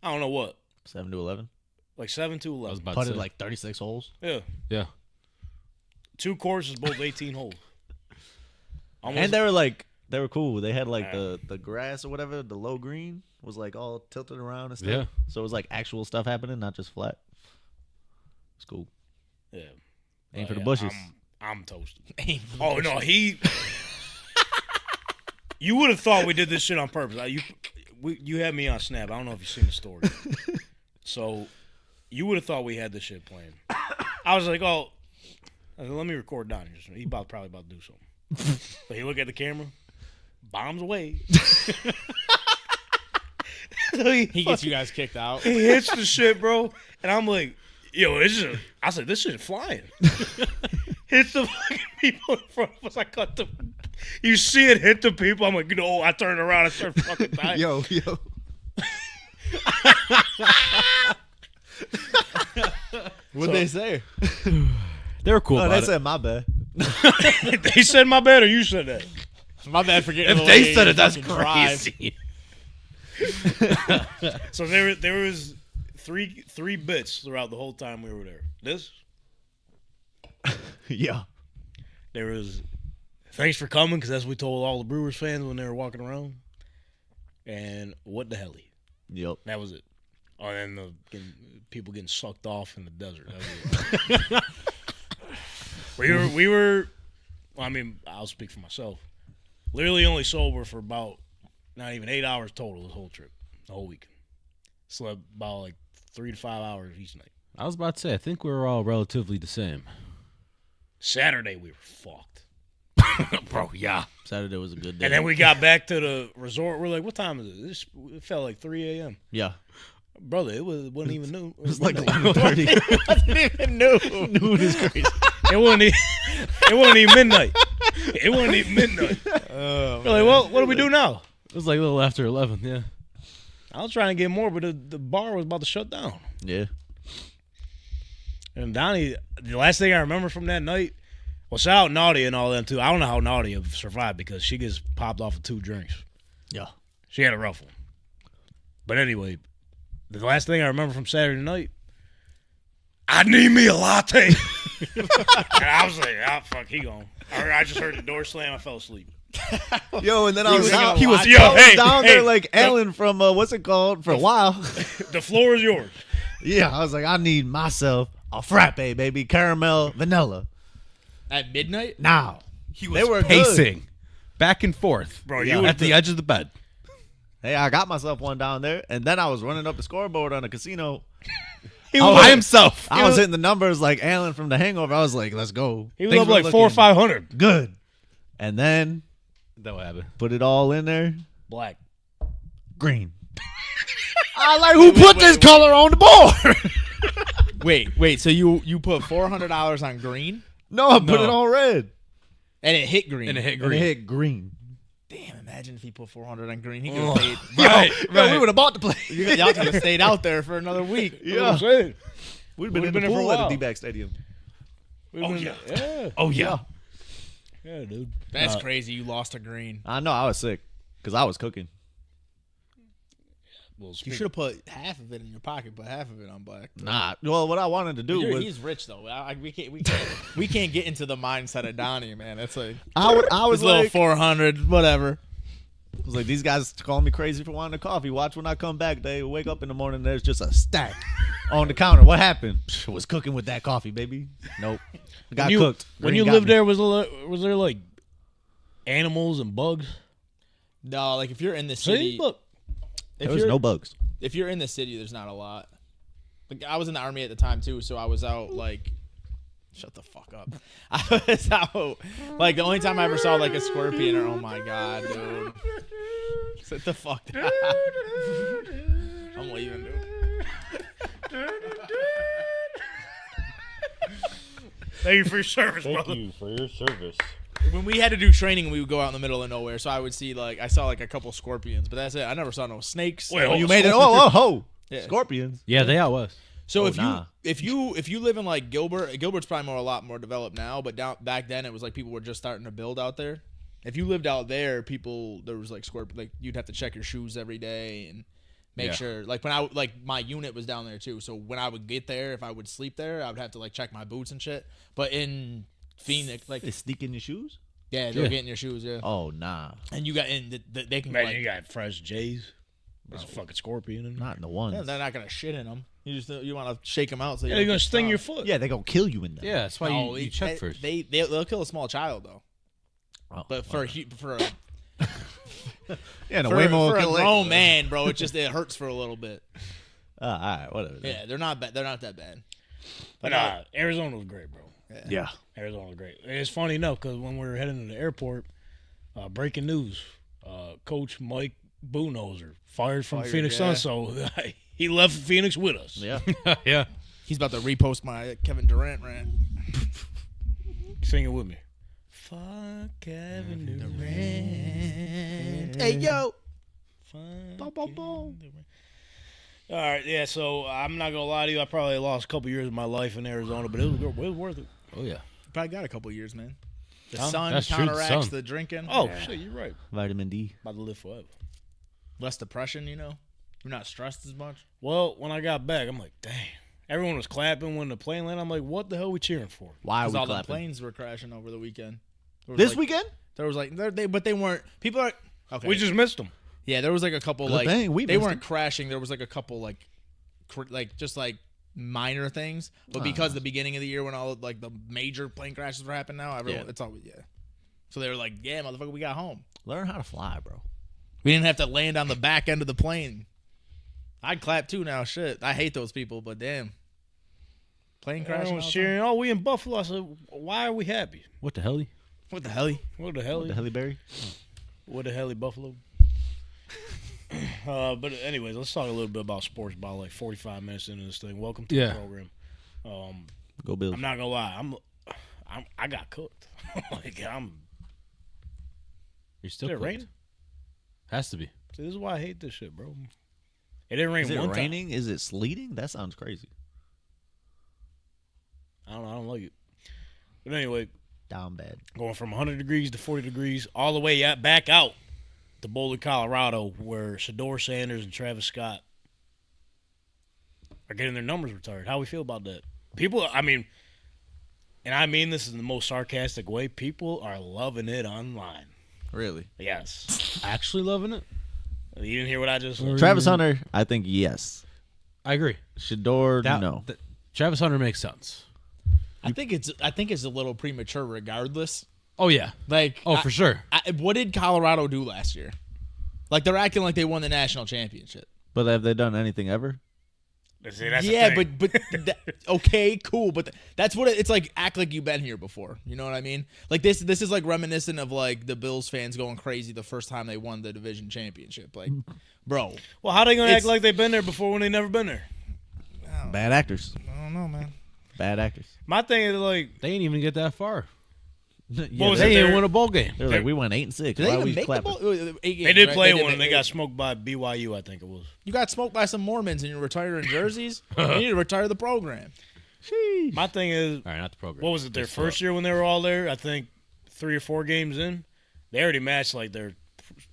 I don't know what. 7 to 11. Like 7 to I was 11. about to Putted say. like 36 holes. Yeah. Yeah. 2 courses, both 18 holes. Almost, And they were cool. They had like the grass or whatever, the low green was like all tilted around and stuff. Yeah. So it was like actual stuff happening, not just flat. It's cool. yeah. Aim for the Yeah, bushes. I'm toasted. Aim for the Oh no, You would have thought we did this shit on purpose. You had me on Snap. I don't know if you've seen the story. So you would have thought we had this shit planned. I was like, oh, let me record Donnie. He probably about to do something. But he look at the camera, bombs away. So He gets you guys kicked out. he hits the shit, bro, and I'm like, yo, I said, this shit flying. Hits the fucking people in front of us. I cut the. You see it hit the people. I'm like, no. I turned around. I started fucking dying. Yo. What'd they say? They were cool Oh, about they it. said my bad. They said my bad, or you said that. My bad for getting If the they way said you it, that's fucking drive. crazy. So there was three bits throughout the whole time we were there. This Yeah. there was thanks for coming, because that's what we told all the Brewers fans when they were walking around. And what the hell? Yep. That was it. Oh, and people getting sucked off in the desert. That was it. we were. Well, I mean, I'll speak for myself. Literally only sober for about not even 8 hours total the whole trip, the whole weekend. Slept about like 3 to 5 hours each night. I was about to say, I think we were all relatively the same. Saturday we were fucked. Bro, yeah. Saturday was a good day. And then we got back to the resort. We're like, what time is it? It felt like 3 a.m. Yeah. Brother, it wasn't even noon. It was like midnight. 11:30. It wasn't even noon. Noon is crazy. It wasn't even midnight. It wasn't even midnight. We're like, well, what do we do now? It was like a little after 11, yeah. I was trying to get more, but the bar was about to shut down. Yeah. And Donnie, the last thing I remember from that night, well, shout out Nadia and all them too. I don't know how Nadia survived, because she gets popped off of 2 drinks. Yeah. She had a rough one. But anyway, the last thing I remember from Saturday night, I need me a latte. And I was like, oh, fuck, he gone. I just heard the door slam. I fell asleep. Yo, and then I was out. He was- Yo, I was hey, down hey, there like Ellen from what's it called for a while. The floor is yours. Yeah, I was like, I need myself a frappe, baby, caramel, vanilla. At midnight? Now He They were good. pacing back and forth Bro, you at the edge of the bed. Hey, I got myself one down there, and then I was running up the scoreboard on the casino. He was- by himself. I was hitting the numbers like Alan from The Hangover. I was like, let's go. He was Things up were like 400 or looking 500. good. And then That what happened. put it all in there. Black. Green. I like who put this color on the board. Wait. So you put $400 on green, No, I put No. it on red. and it hit green. And it hit And green. it hit green. Damn! Imagine if he put $400 on green. He could have paid. Yo, we would have bought the place. Y'all could have stayed out there for another week. Yeah. saying. We'd been Would've in the been there for a pool at while. the D-back stadium. Yeah. Oh, yeah. Yeah, dude. That's crazy. You lost a green. I know, I was sick because I was cooking. Well, You speak- should have put half of it in your pocket, but half of it on black. Nah. Well, what I wanted to do was He's rich though. We can't get into the mindset of Donnie, man. That's like I was his little like, 400, whatever. I was like, these guys call me crazy for wanting a coffee. Watch when I come back. They wake up in the morning. There's just a stack on the counter. What happened? Was cooking with that coffee, baby. Nope. Got cooked. When Green you got lived me. there, was there like animals and bugs? No, like if you're in the city, See, look. if there was you're no bugs. if you're in the city, there's not a lot. Like I was in the army at the time too, so I was out like. Shut the fuck up. I was out. Like the only time I ever saw like a scorpion, or oh my god, dude. Sit the fuck down. I'm leaving, dude. Thank you for your service, brother. you for your service. When we had to do training, we would go out in the middle of nowhere. So I would see I saw like a couple scorpions, but that's it. I never saw no snakes. Wait, Oh, you made it. Oh. Yeah. Scorpions. Yeah, they out west. So Oh, if nah. you live in like Gilbert's probably a lot more developed now, but back then it was like people were just starting to build out there. If you lived out there, there was like scorpion, like you'd have to check your shoes every day, and Make Yeah. sure, like my unit was down there too. So when I would get there, if I would sleep there, I would have to like check my boots and shit. But in Phoenix, like They sneak in your shoes? yeah, they'll Yeah. get in your shoes, yeah. Oh, nah. And you got they can Man, like you got fresh J's. There's a fucking scorpion in there. Not in the ones. yeah, they're not gonna shit in them. You want to shake them out so Yeah, you they're don't gonna get sting your stung. foot. Yeah, they gonna kill you in there. Yeah, that's why No, you check first. They'll kill a small child though. Oh, But for yeah, no, for, way more for a kill grown man, bro, it hurts for a little bit. All right, whatever. Yeah, they're not bad. They're not that bad. But nah, Arizona was great, bro. Yeah. Arizona was great. It's funny enough because when we were heading to the airport, breaking news: Coach Mike Budenholzer fired from Phoenix yeah. Suns, so he left Phoenix with us. Yeah. Yeah. He's about to repost my Kevin Durant rant. Sing it with me. Fuck Kevin Durant. Hey yo. Fuck Kevin Durant. All right, yeah. So I'm not gonna lie to you. I probably lost a couple years of my life in Arizona, but it was worth it. Oh yeah. Probably got a couple years, man. The Huh? sun That's true, the counteracts sun. the drinking. Oh shit, you're right. Vitamin D. About to live forever. Less depression, you know. You're not stressed as much. Well, when I got back, I'm like, damn. Everyone was clapping when the plane landed. I'm like, what the hell are we cheering for? Why are Because we all the clapping? planes were crashing over the weekend. There was This like- weekend? There was like but they weren't. People are okay. We just missed them. yeah. There was like a couple Good like thing we they missed weren't crashing. There was like a couple like just like minor things. But Ah. because the beginning of the year when all like the major plane crashes were happening now, everyone Yeah. it's always So they were like, yeah, motherfucker, we got home. Learn how to fly, bro. We didn't have to land on the back end of the plane. I'd clap too now. Shit, I hate those people, but damn. Plane crashing. Everyone was all the cheering. Oh, we in Buffalo. I said, why are we happy? What the hell? time. What the hell? What the hell? The Halle Berry? What the hell, Buffalo? But anyways, let's talk a little bit about sports. About like 45 minutes into this thing. Welcome to Yeah. the program. Go Bills. I'm not gonna lie. I got cooked. You're still Is it cooked. raining? Has to be. See, this is why I hate this shit, bro. It didn't rain Is it one raining? Is it sleeting? That sounds crazy. time. I don't know. I don't like it. But anyway, Down bad. going from 100 degrees to 40 degrees, all the way back out to Boulder, Colorado, where Shador Sanders and Travis Scott are getting their numbers retired. How we feel about that? People, I mean this in the most sarcastic way, people are loving it online. Really? Yes. Actually loving it. You didn't hear what I just said? Travis Hunter, I think yes. I agree. Shador, no. Travis Hunter makes sense. I think it's a little premature, regardless. Oh yeah. Like, For sure. what did Colorado do last year? Like they're acting like they won the national championship. But have they done anything ever? See, that's the Yeah, thing. but okay, cool. But that's what it's like. Act like you've been here before. You know what I mean? Like this is like reminiscent of like the Bills fans going crazy the first time they won the division championship. Like, bro, Well, how they gonna act It's- like they've been there before when they never been there? Bad actors. I don't know, man. Bad actors. My thing is like, They ain't even get that far. Yeah, was They it didn't there? win a bowl game. They're like, we won 8-6. Did Why they are even we make clapping? the ball? 8 they games, did right? play did one and they make- got smoked by BYU, I think it was. You got smoked by some Mormons and you're retiring jerseys. You need to retire the program. My thing is, All right, not the program. what was it, their Just first year when they were all there? I think 3 or 4 games in, they already matched like their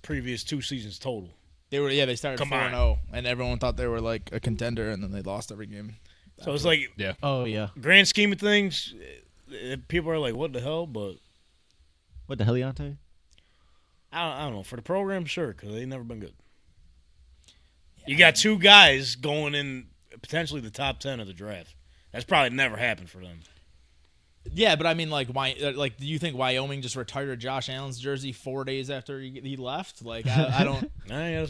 previous 2 seasons total. They started Combined. 4-0, and everyone thought they were like a contender, and then they lost every game. So it's like, Yeah. Oh, yeah. grand scheme of things, people are like, what the hell? But What the heliante? I don't know. For the program, sure, because they've never been good. You got 2 guys going in potentially the top 10 of the draft. That's probably never happened for them. Yeah, but I mean, like, why? Like, do you think Wyoming just retired Josh Allen's jersey 4 days after he left? Like, I don't.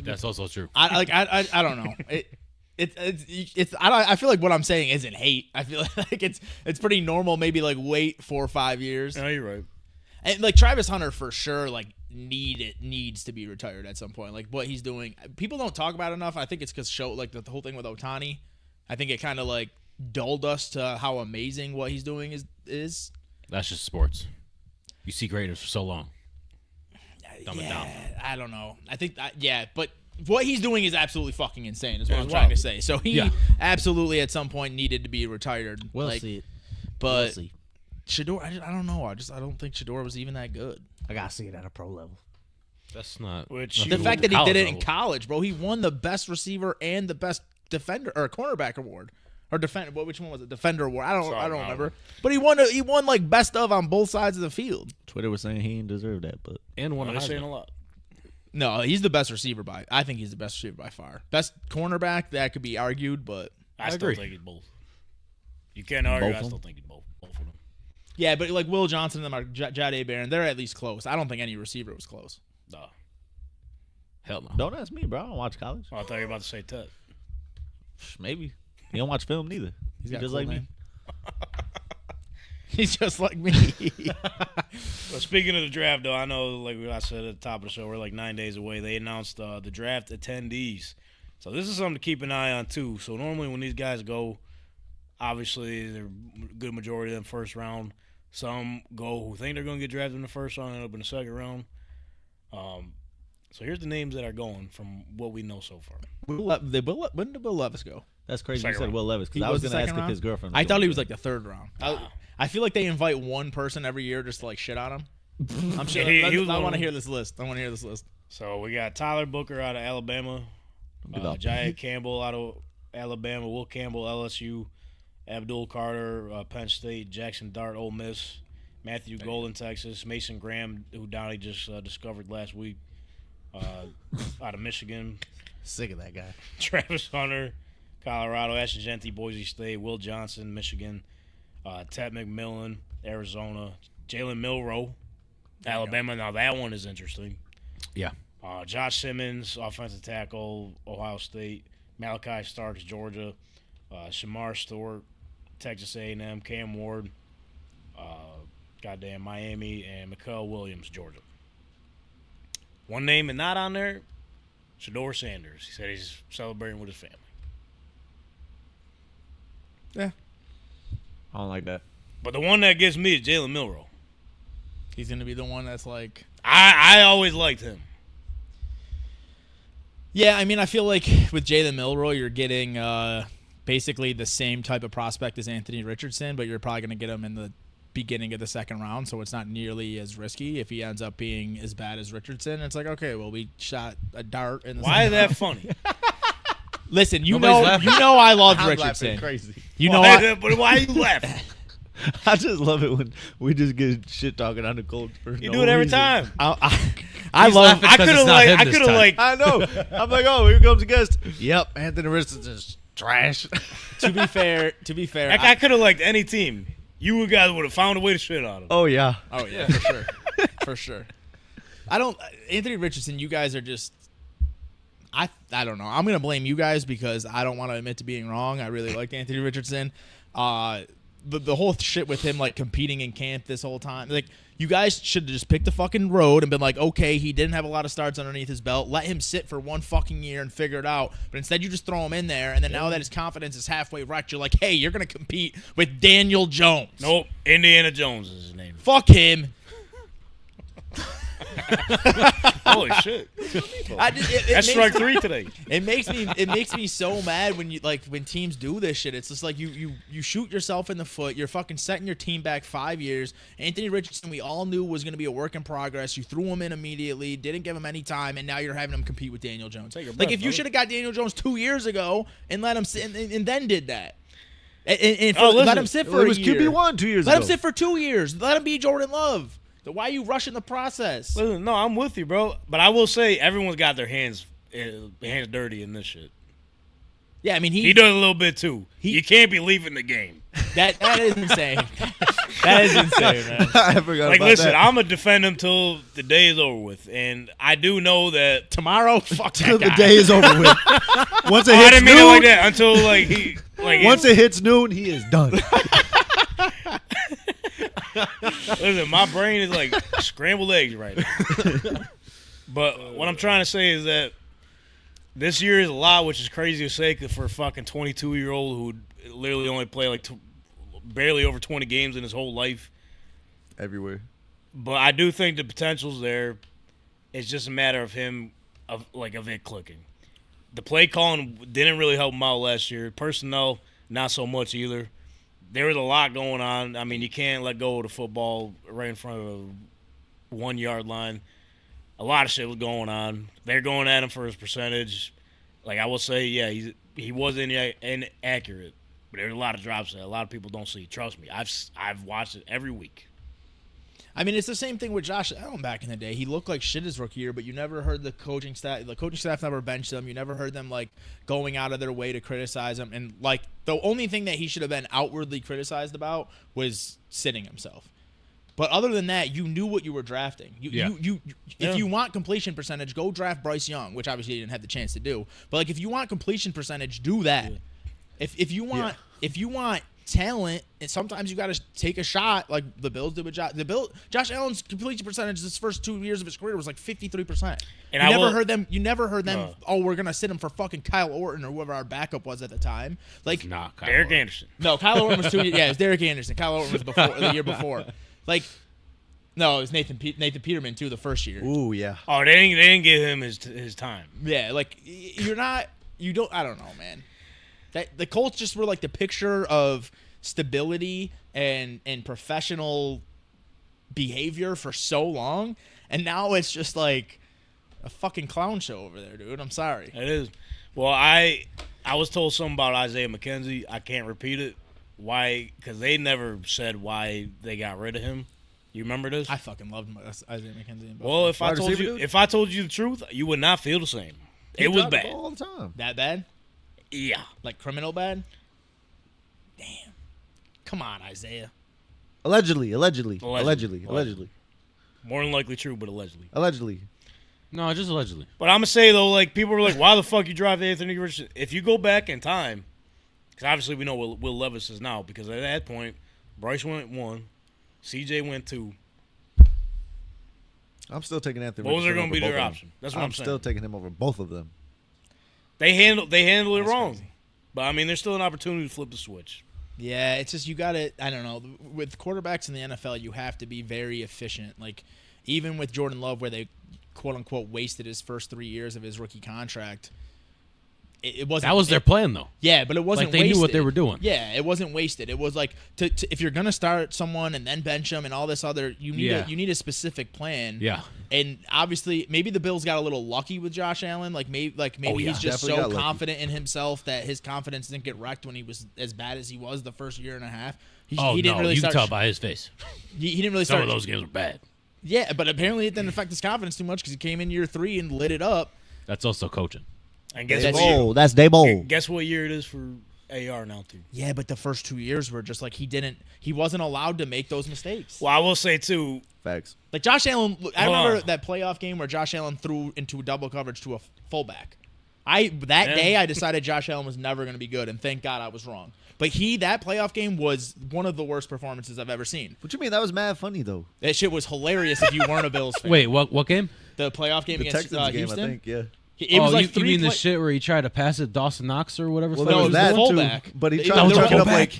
That's also true. I don't know. I feel like what I'm saying isn't hate. I feel like it's pretty normal. Maybe like wait 4 or 5 years. No, you're right. And like Travis Hunter for sure, like needs to be retired at some point. Like what he's doing, people don't talk about it enough. I think it's because like the whole thing with Ohtani. I think it kind of like dulled us to how amazing what he's doing is. That's just sports. You see greatness for so long. Dumb it down. I don't know. I think but what he's doing is absolutely fucking insane. Is what I'm It's trying to wild. say. So he absolutely at some point needed to be retired. We'll like, see it. But We'll see. Shador, I don't know. I don't think Shador was even that good. I got to see it at a pro level. That's not. Which The you- fact that he did it in level. college, bro, he won the best receiver and the best defender or cornerback award or defender. Which one was it? Defender award. I don't remember. But he won like best of on both sides of the field. Twitter was saying he didn't deserve that, but And one Well, of they're saying a lot. No, he's the best receiver I think he's the best receiver by far. Best cornerback, that could be argued, but I still agree. think it's both. You can't argue. Both I of still them? think it's both. Both of them. yeah, but like Will Johnson and them are Jade Barron, they're at least close. I don't think any receiver was close. No. Hell no. don't ask me, bro. I don't watch college. I thought you were about to say Ted. Maybe he don't watch film neither. He's got a just cool like me. name. He's just like me. Well, speaking of the draft, though, I know, like I said at the top of the show, we're like 9 days away. They announced the draft attendees. So this is something to keep an eye on, too. So normally when these guys go, obviously, they're a good majority of them first round. Some go who think they're going to get drafted in the first round and end up in the second round. So here's the names that are going from what we know so far. When did Will Levis go? That's crazy. Second you said round. Will Levis He because I was the gonna ask second if round? his girlfriend. I thought he was going. like the third round. I feel like they invite one person every year just to like shit on him. I'm sure. He was I one want to of hear this list. So we got Tyler Booker out of Alabama, Jaya Campbell out of Alabama, Will Campbell, LSU, Abdul Carter, Penn State, Jackson Dart, Ole Miss, Matthew Golden, Texas, Mason Graham, who Donnie just discovered last week, out of Michigan, Sick of that guy. Travis Hunter, Colorado, Ashton Genty, Boise State, Will Johnson, Michigan, Ted McMillan, Arizona, Jalen Milroe, Alabama. Now that one is interesting. Yeah. Josh Simmons, offensive tackle, Ohio State. Malachi Starks, Georgia. Shamar Stewart, Texas A&M. Cam Ward, Miami. And Mikael Williams, Georgia. One name and not on there, Shador Sanders. He said he's celebrating with his family. Yeah, I don't like that. But the one that gets me is Jalen Milroe. he's gonna be the one that's like. I always liked him. Yeah, I mean, I feel like with Jalen Milroe, you're getting basically the same type of prospect as Anthony Richardson, but you're probably gonna get him in the beginning of the second round, so it's not nearly as risky if he ends up being as bad as Richardson. It's like, okay, well, we shot a dart in the Why is second that round. funny? Listen, Nobody's laughing. I love I'm Richardson. laughing crazy. But why are you laughing? I just love it when we just get shit talking on the Colts for You no do it every reason. time. I He's love. laughing I 'cause could it's have not like. him I this could have time. like. I know. I'm like, oh, here comes a guest. Yep, Anthony Richardson's trash. To be fair, I could have liked any team. You guys would have found a way to shit on him. Oh yeah. Oh yeah, for sure, for sure. Anthony Richardson. You guys are just. I don't know. I'm gonna blame you guys because I don't want to admit to being wrong. I really liked Anthony Richardson. The whole shit with him like competing in camp this whole time, like you guys should have just picked the fucking road and been like, okay, he didn't have a lot of starts underneath his belt. Let him sit for one fucking year and figure it out. But instead, you just throw him in there, and then now that his confidence is halfway wrecked, you're like, hey, you're gonna compete with Daniel Jones. Nope. Indiana Jones is his name. Fuck him. Holy shit. It That's makes strike me- 3 today. It makes me so mad when teams do this shit. It's just like you shoot yourself in the foot. You're fucking setting your team back 5 years. Anthony Richardson, we all knew was going to be a work in progress. You threw him in immediately, didn't give him any time, and now you're having him compete with Daniel Jones. Take a Like breath, if you brother. should have got Daniel Jones 2 years ago and let him sit and then did that. And Oh, listen, let him sit for It a was year. QB1 2 years Let ago. him sit for 2 years. Let him be Jordan Love. So why are you rushing the process? Listen, no, I'm with you, bro. But I will say everyone's got their hands dirty in this shit. Yeah, I mean He does a little bit too. You can't be leaving the game. that is insane. That is insane, man. I forgot Like, about listen, that. I'm gonna defend him till the day is over with, and I do know that. Tomorrow, fuck Till that the guy. day is over with. Once it I hits didn't mean noon, it like that until like he like once it hits noon, he is done. Listen, my brain is like scrambled eggs right now. But what I'm trying to say is that this year is a lot, which is crazy to say 'cause for a fucking 22-year-old who literally only played like barely over 20 games in his whole life. Everywhere. But I do think the potential's there. It's just a matter of him, of it clicking. The play calling didn't really help him out last year. Personnel, not so much either. There was a lot going on. I mean, you can't let go of the football right in front of the 1 yard line. a lot of shit was going on. They're going at him for his percentage. Like, I will say, yeah, he was inaccurate. But there's a lot of drops that a lot of people don't see. Trust me. I've watched it every week. I mean, it's the same thing with Josh Allen back in the day. He looked like shit his rookie year, but you never heard the coaching staff. The coaching staff never benched him. You never heard them like going out of their way to criticize him. And like the only thing that he should have been outwardly criticized about was sitting himself. But other than that, you knew what you were drafting. If you want completion percentage, go draft Bryce Young, which obviously you didn't have the chance to do. But like if you want completion percentage, do that. Yeah. If you want talent, and sometimes you got to take a shot like the Bills did with Josh Allen's completion percentage his first 2 years of his career was like 53%. And you never heard them oh, we're going to sit him for fucking Kyle Orton or whoever our backup was at the time. Like not Kyle Derek Orton. Anderson. No, Kyle Orton was 2 years. Yeah, it was Derek Anderson. Kyle Orton was the year before. Like no, it was Nathan Peterman too the first year. Ooh, yeah. Oh, they didn't give him his time. Yeah, like I don't know, man. That the Colts just were like the picture of stability and professional behavior for so long, and now it's just like a fucking clown show over there, dude. I'm sorry. It is. Well, I was told something about Isaiah McKenzie. I can't repeat it. Why? Because they never said why they got rid of him. You remember this? I fucking loved Isaiah McKenzie. Well, if I told you the truth, you would not feel the same. It was bad. All the time. That bad? Yeah. Like criminal bad? Damn. Come on, Isaiah. Allegedly. More than likely true, but Allegedly. No, just allegedly. But I'm going to say, though, like, people were like, why the fuck you drive Anthony Richardson? If you go back in time, because obviously we know what Will Levis is now, because at that point, Bryce went 1, CJ went 2. I'm still taking Anthony What was Richardson going to be over their both of option? them. That's what I'm saying. still taking him over both of them. They handle it That's wrong. crazy. But, I mean, there's still an opportunity to flip the switch. Yeah, it's just you got to, I don't know, with quarterbacks in the NFL, you have to be very efficient. Like, even with Jordan Love, where they, quote-unquote, wasted his first 3 years of his rookie contract, it wasn't. That was their plan, though. Yeah, but it wasn't Like, they wasted. knew what they were doing. Yeah, it wasn't wasted. It was like, if you're going to start someone and then bench them and all this other, you need a specific plan. Yeah. And obviously, maybe the Bills got a little lucky with Josh Allen. Maybe he's just Definitely so got lucky. confident in himself that his confidence didn't get wrecked when he was as bad as he was the first year and a half. He didn't really you start. can tell by his face. He didn't really Some start. of those games were bad. Yeah, but apparently it didn't affect his confidence too much because he came in year 3 and lit it up. That's also coaching. And guess That's- what year, Oh, that's Dabo. guess what year it is for AR now, too. Yeah, but the first 2 years were just like he wasn't allowed to make those mistakes. Well, I will say, too, Facts. Like Josh Allen, I Hold remember on. that playoff game where Josh Allen threw into a double coverage to a fullback. That Yeah. day I decided Josh Allen was never going to be good, and thank God I was wrong. But that playoff game was one of the worst performances I've ever seen. What you mean? That was mad funny though. That shit was hilarious if you weren't a Bills fan. Wait, what game? The playoff game The against Texans game, Houston. I think. Yeah. It was like you three mean the play- shit where he tried to pass it Dawson Knox or whatever? Well, fuck there No, it it was that the too, fullback. but he There- tried to there chuck it was- up like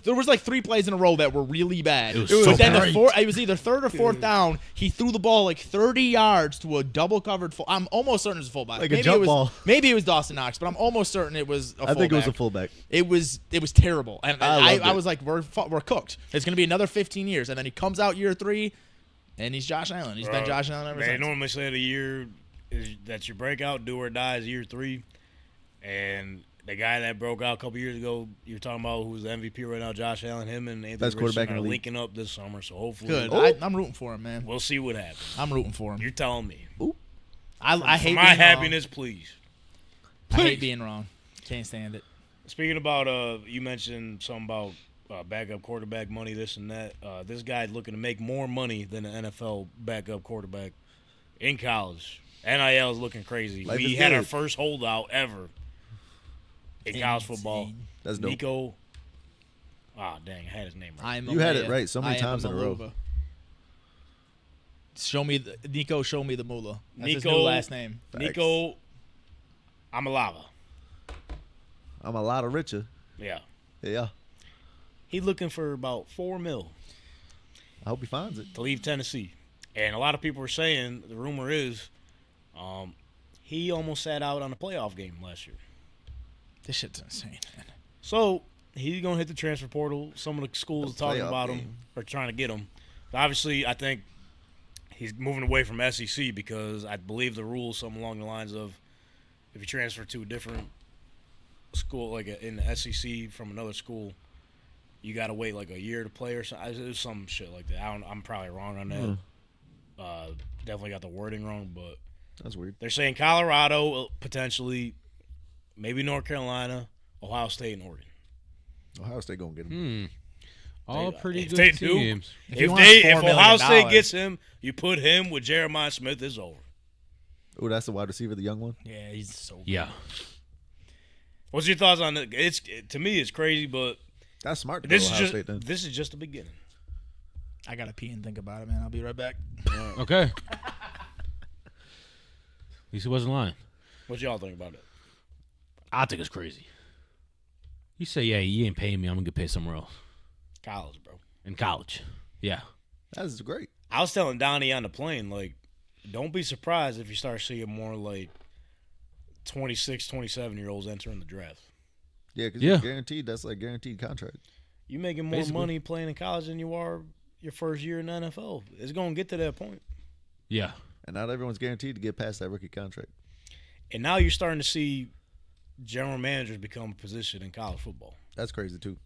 there was like 3 plays in a row that were really bad. It was But so then great. it was either third or fourth down. He threw the ball like 30 yards to a double covered full. I'm almost certain it was a fullback. Like a jump ball. Maybe it was Dawson Knox, but I'm almost certain it was a fullback. I think it was a fullback. It was terrible, and I loved I it. was like, we're cooked. It's gonna be another 15 years, and then he comes out year 3, and he's Josh Allen. He's been Josh Allen ever They since. normally say the year that's your breakout, do or die is year 3. And the guy that broke out a couple years ago, you're talking about who's the MVP right now, Josh Allen, him and Anthony Best quarterback Richardson in are the league. linking up this summer. So hopefully, Good. I'm rooting for him, man. we'll see what happens. I'm rooting for him. You're telling me. I hate For my being happiness, please. wrong. I hate being wrong. Can't stand it. Speaking about, you mentioned something about backup quarterback money, this and that. This guy's looking to make more money than an NFL backup quarterback in college. NIL is looking crazy. Life We is had our good. first holdout ever in college football. Insane. That's dope. Nico. Dang, I had his name right. You had it right so many times in a row. Iamaleava. Nico. Show me the moolah. That's his new Nico- last name. Facts. Nico Iamaleava. I'm a lot of richer. Yeah. Yeah. He's looking for about $4 million I hope he finds it. to leave Tennessee. And a lot of people are saying, the rumor is, he almost sat out on the playoff game last year. This shit's insane, man. So he's going to hit the transfer portal. Some of the schools The are talking playoff about him game. or trying to get him. But obviously, I think he's moving away from SEC because I believe the rule is something along the lines of if you transfer to a different school, like in the SEC from another school, you got to wait like a year to play or something. It was some shit like that. I'm probably wrong on that. Definitely got the wording wrong, but That's weird. they're saying Colorado, potentially, maybe North Carolina, Ohio State, and Oregon. Ohio State gonna get him. All pretty If good they do, teams. If wants $4 Ohio million, State gets him, you put him with Jeremiah Smith, it's over. Oh, that's the wide receiver, the young one. Yeah, he's so good. Yeah. What's your thoughts on it? To me, it's crazy, but That's smart. To this go is Ohio just State, then. this is just the beginning. I gotta pee and think about it, man. I'll be right back. Okay. At least he wasn't lying. What y'all think about it? I think it's crazy. You say, yeah, you ain't paying me. I'm going to get paid somewhere else. College, bro. In college. Yeah. That's great. I was telling Donnie on the plane, like, don't be surprised if you start seeing more like 26, 27-year-olds entering the draft. Yeah, because Yeah. you're guaranteed. That's like guaranteed contract. You making more Basically. money playing in college than you are your first year in the NFL. It's going to get to that point. Yeah. And not everyone's guaranteed to get past that rookie contract. And now you're starting to see general managers become a position in college football. That's crazy too.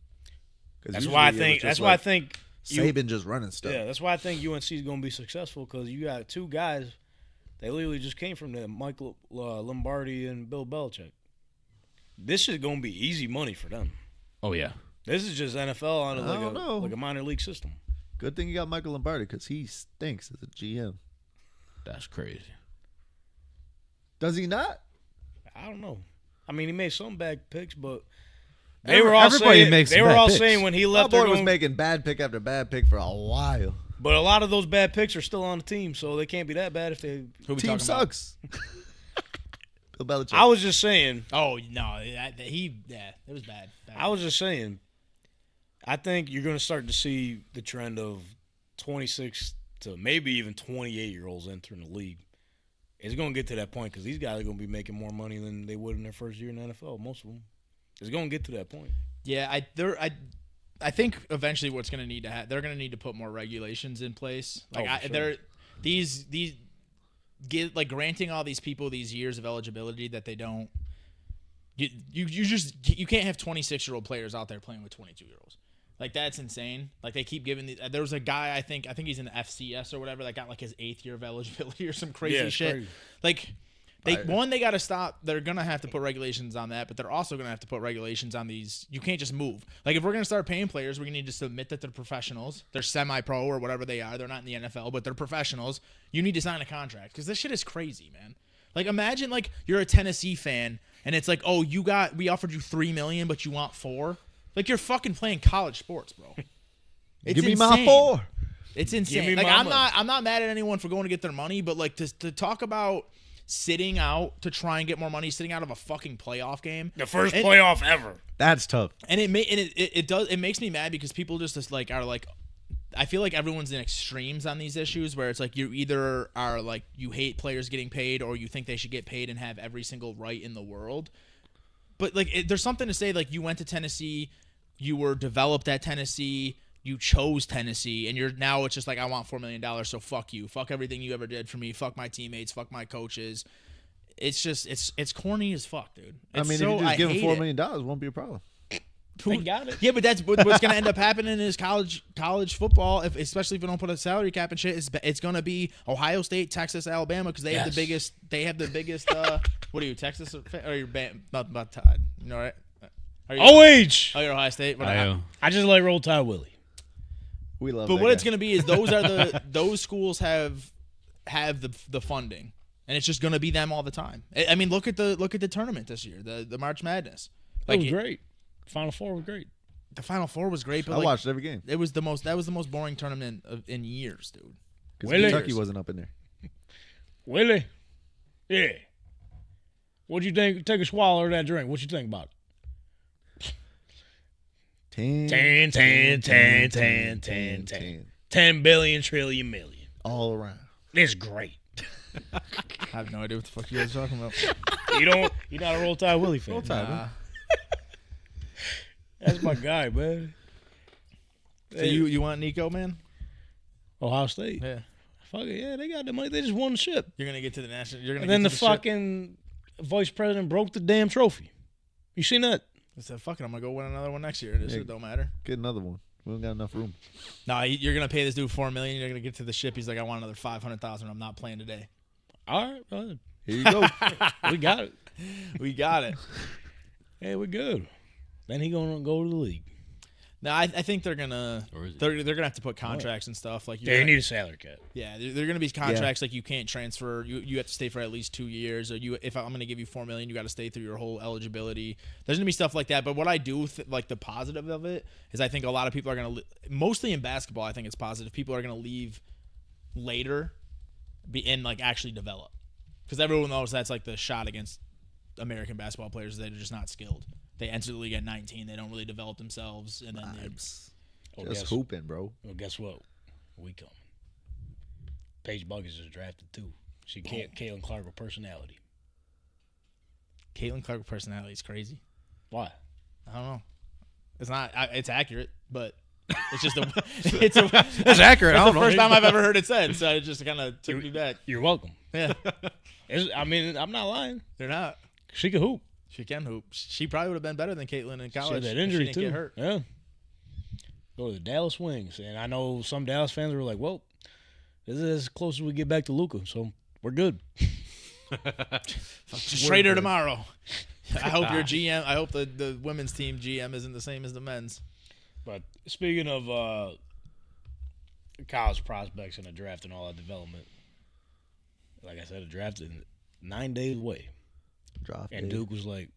'Cause That's usually why I it was think. just That's why I like think. Saban just running stuff. Yeah, that's why I think UNC is going to be successful because you got two guys. They literally just came from there, Michael Lombardi and Bill Belichick. This is going to be easy money for them. Oh, yeah. This is just NFL on I don't know. like a minor league system. Good thing you got Michael Lombardi because he stinks as a GM. That's crazy. Does he not? I don't know. I mean, he made some bad picks, but Everybody makes they were bad all picks. saying when he My left, boy they're was going, making bad pick after bad pick for a while. but a lot of those bad picks are still on the team, so they can't be that bad if they. Who we Team talking sucks. Bill Belichick. I was just saying. about? Oh no, it was bad. I was just saying. I think you're going to start to see the trend of 26 to maybe even 28-year-olds entering the league. It's going to get to that point because these guys are going to be making more money than they would in their first year in the NFL. Most of them. It's going to get to that point. Yeah, I think eventually what's going to need to happen, they're going to need to put more regulations in place. Like Oh, for sure. they're these granting all these people these years of eligibility that they don't. You can't have 26-year-old players out there playing with 22-year-olds. Like that's insane. Like they keep giving there was a guy I think he's in the FCS or whatever that got like his 8th year of eligibility or some crazy it's shit. crazy. Like they got to stop. They're gonna have to put regulations on that, but they're also gonna have to put regulations on these. You can't just move. Like if we're gonna start paying players, we're gonna need to submit that they're professionals. They're semi-pro or whatever they are. They're not in the NFL, but they're professionals. You need to sign a contract because this shit is crazy, man. Like imagine like you're a Tennessee fan and it's like, oh, we offered you $3 million, but you want $4 million. Like you're fucking playing college sports, bro. It's Give me insane. my 4. It's Give insane. me Like my I'm money. not mad at anyone for going to get their money, but like to talk about sitting out to try and get more money, sitting out of a fucking playoff game. The first And- playoff ever. That's tough. And it makes me mad because people just like are like, I feel like everyone's in extremes on these issues where it's like you either are like you hate players getting paid or you think they should get paid and have every single right in the world. But like there's something to say like you went to Tennessee, you were developed at Tennessee, you chose Tennessee, and now it's just like I want $4 million, so fuck you, fuck everything you ever did for me, fuck my teammates, fuck my coaches. It's just it's corny as fuck, dude. It's if you just give him $4 million, it won't be a problem. They got it. Yeah, but that's what's going to end up happening is college football, especially if we don't put a salary cap and shit. It's going to be Ohio State, Texas, Alabama because they have the biggest. They have the biggest. What are you, Texas or your band? Not Tide. You know, right? Are you, OH. Oh, you're Ohio State. I just like Roll Tide Willie. We love. But that what guy. it's going to be is those schools have the funding, and it's just going to be them all the time. I mean, look at the tournament this year, the March Madness. That was great. Final Four was great. The Final Four was great, but I watched every game. That was the most boring tournament in years, dude. Because Willie. Kentucky wasn't up in there. Willie. Yeah. What'd you think? Take a swallow of that drink. What you think about it? 10 10 billion trillion million. all around. It's great. I have no idea what the fuck you guys are talking about. You're not a Roll Tide Willie fan. Roll Tide, man. That's my guy, man. So you want Nico, man? Ohio State. Yeah. Fuck it, yeah, they got the money. They just won the ship. You're gonna get to the national. You're gonna. And then get the to ship. fucking vice president broke the damn trophy. You seen that? I said, "Fuck it, I'm gonna go win another one next year. This shit don't matter." Get another one. We don't got enough room. No, you're gonna pay this dude $4 million. You're gonna get to the ship. He's like, "I want another $500,000. I'm not playing today." All right, go ahead. Here you go. We got it. We got it. Hey, we're good. Then he gonna go to the league. No, I think they're gonna Or is it? they're gonna have to put contracts and stuff like They need a salary cap. Yeah, they're gonna be contracts like you can't transfer. You have to stay for at least 2 years. Or if I'm gonna give you $4 million, you got to stay through your whole eligibility. There's gonna be stuff like that. But what I do like the positive of it is I think a lot of people are gonna mostly in basketball. I think it's positive. People are gonna leave later, and like actually develop because everyone knows that's like the shot against American basketball players. They're just not skilled. They enter the league at 19. They don't really develop themselves, and then Just hooping, bro. Well, guess what? We coming. Paige Buggins is drafted too. She can't. Caitlin Clark with personality. Caitlin Clark personality is crazy. Why? I don't know. It's not. It's accurate, but it's just It's accurate. It's I the don't know. first time I've ever heard it said, so it just kind of took me back. You're welcome. Yeah, I mean, I'm not lying. they're not. She can hoop. She can hoop. She probably would have been better than Caitlin in She college. had that if injury she didn't too. Get hurt. Yeah. Go to the Dallas Wings, and I know some Dallas fans were like, "Well, this is as close as we get back to Luka, so we're good." Just trade her tomorrow. I hope your GM. I hope the women's team GM isn't the same as the men's. But speaking of college prospects and the draft and all that development, like I said, the draft is 9 days away. Drop And it. Duke was like,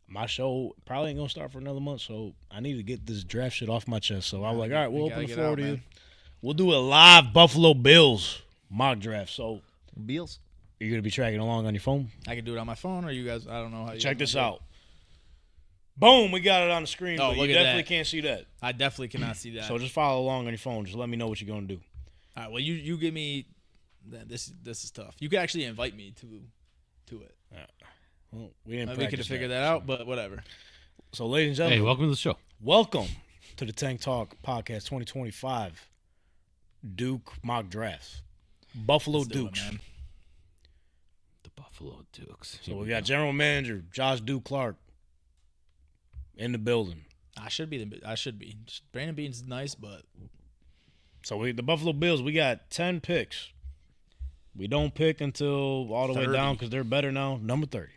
my show probably ain't going to start for another month, so I need to get this draft shit off my chest. So I was like, all right, we'll gotta open the get floor out, to you. man. We'll do a live Buffalo Bills mock draft. So Beals. you're going to be tracking along on your phone? I can do it on my phone, or you guys. I don't know how. Check this out. Boom, we got it on the screen, Oh, but look you at definitely that. can't see that. I definitely cannot see that. So just follow along on your phone. Just let me know what you're going to do. All right. Well, you give me. This is tough. You could actually invite me to it. Well, we didn't We could practice have figured that, that out, but whatever. So, ladies and Hey, gentlemen, welcome to the show. welcome to the Tank Talk Podcast 2025 Duke mock drafts. Buffalo Let's do it, Dukes. man. The Buffalo Dukes. So we got General Manager Josh Duke Clark in the building. I should be. Brandon Bean's nice, but So the Buffalo Bills, we got 10 picks. We don't pick until all the way 30. down because they're better now. Number 30.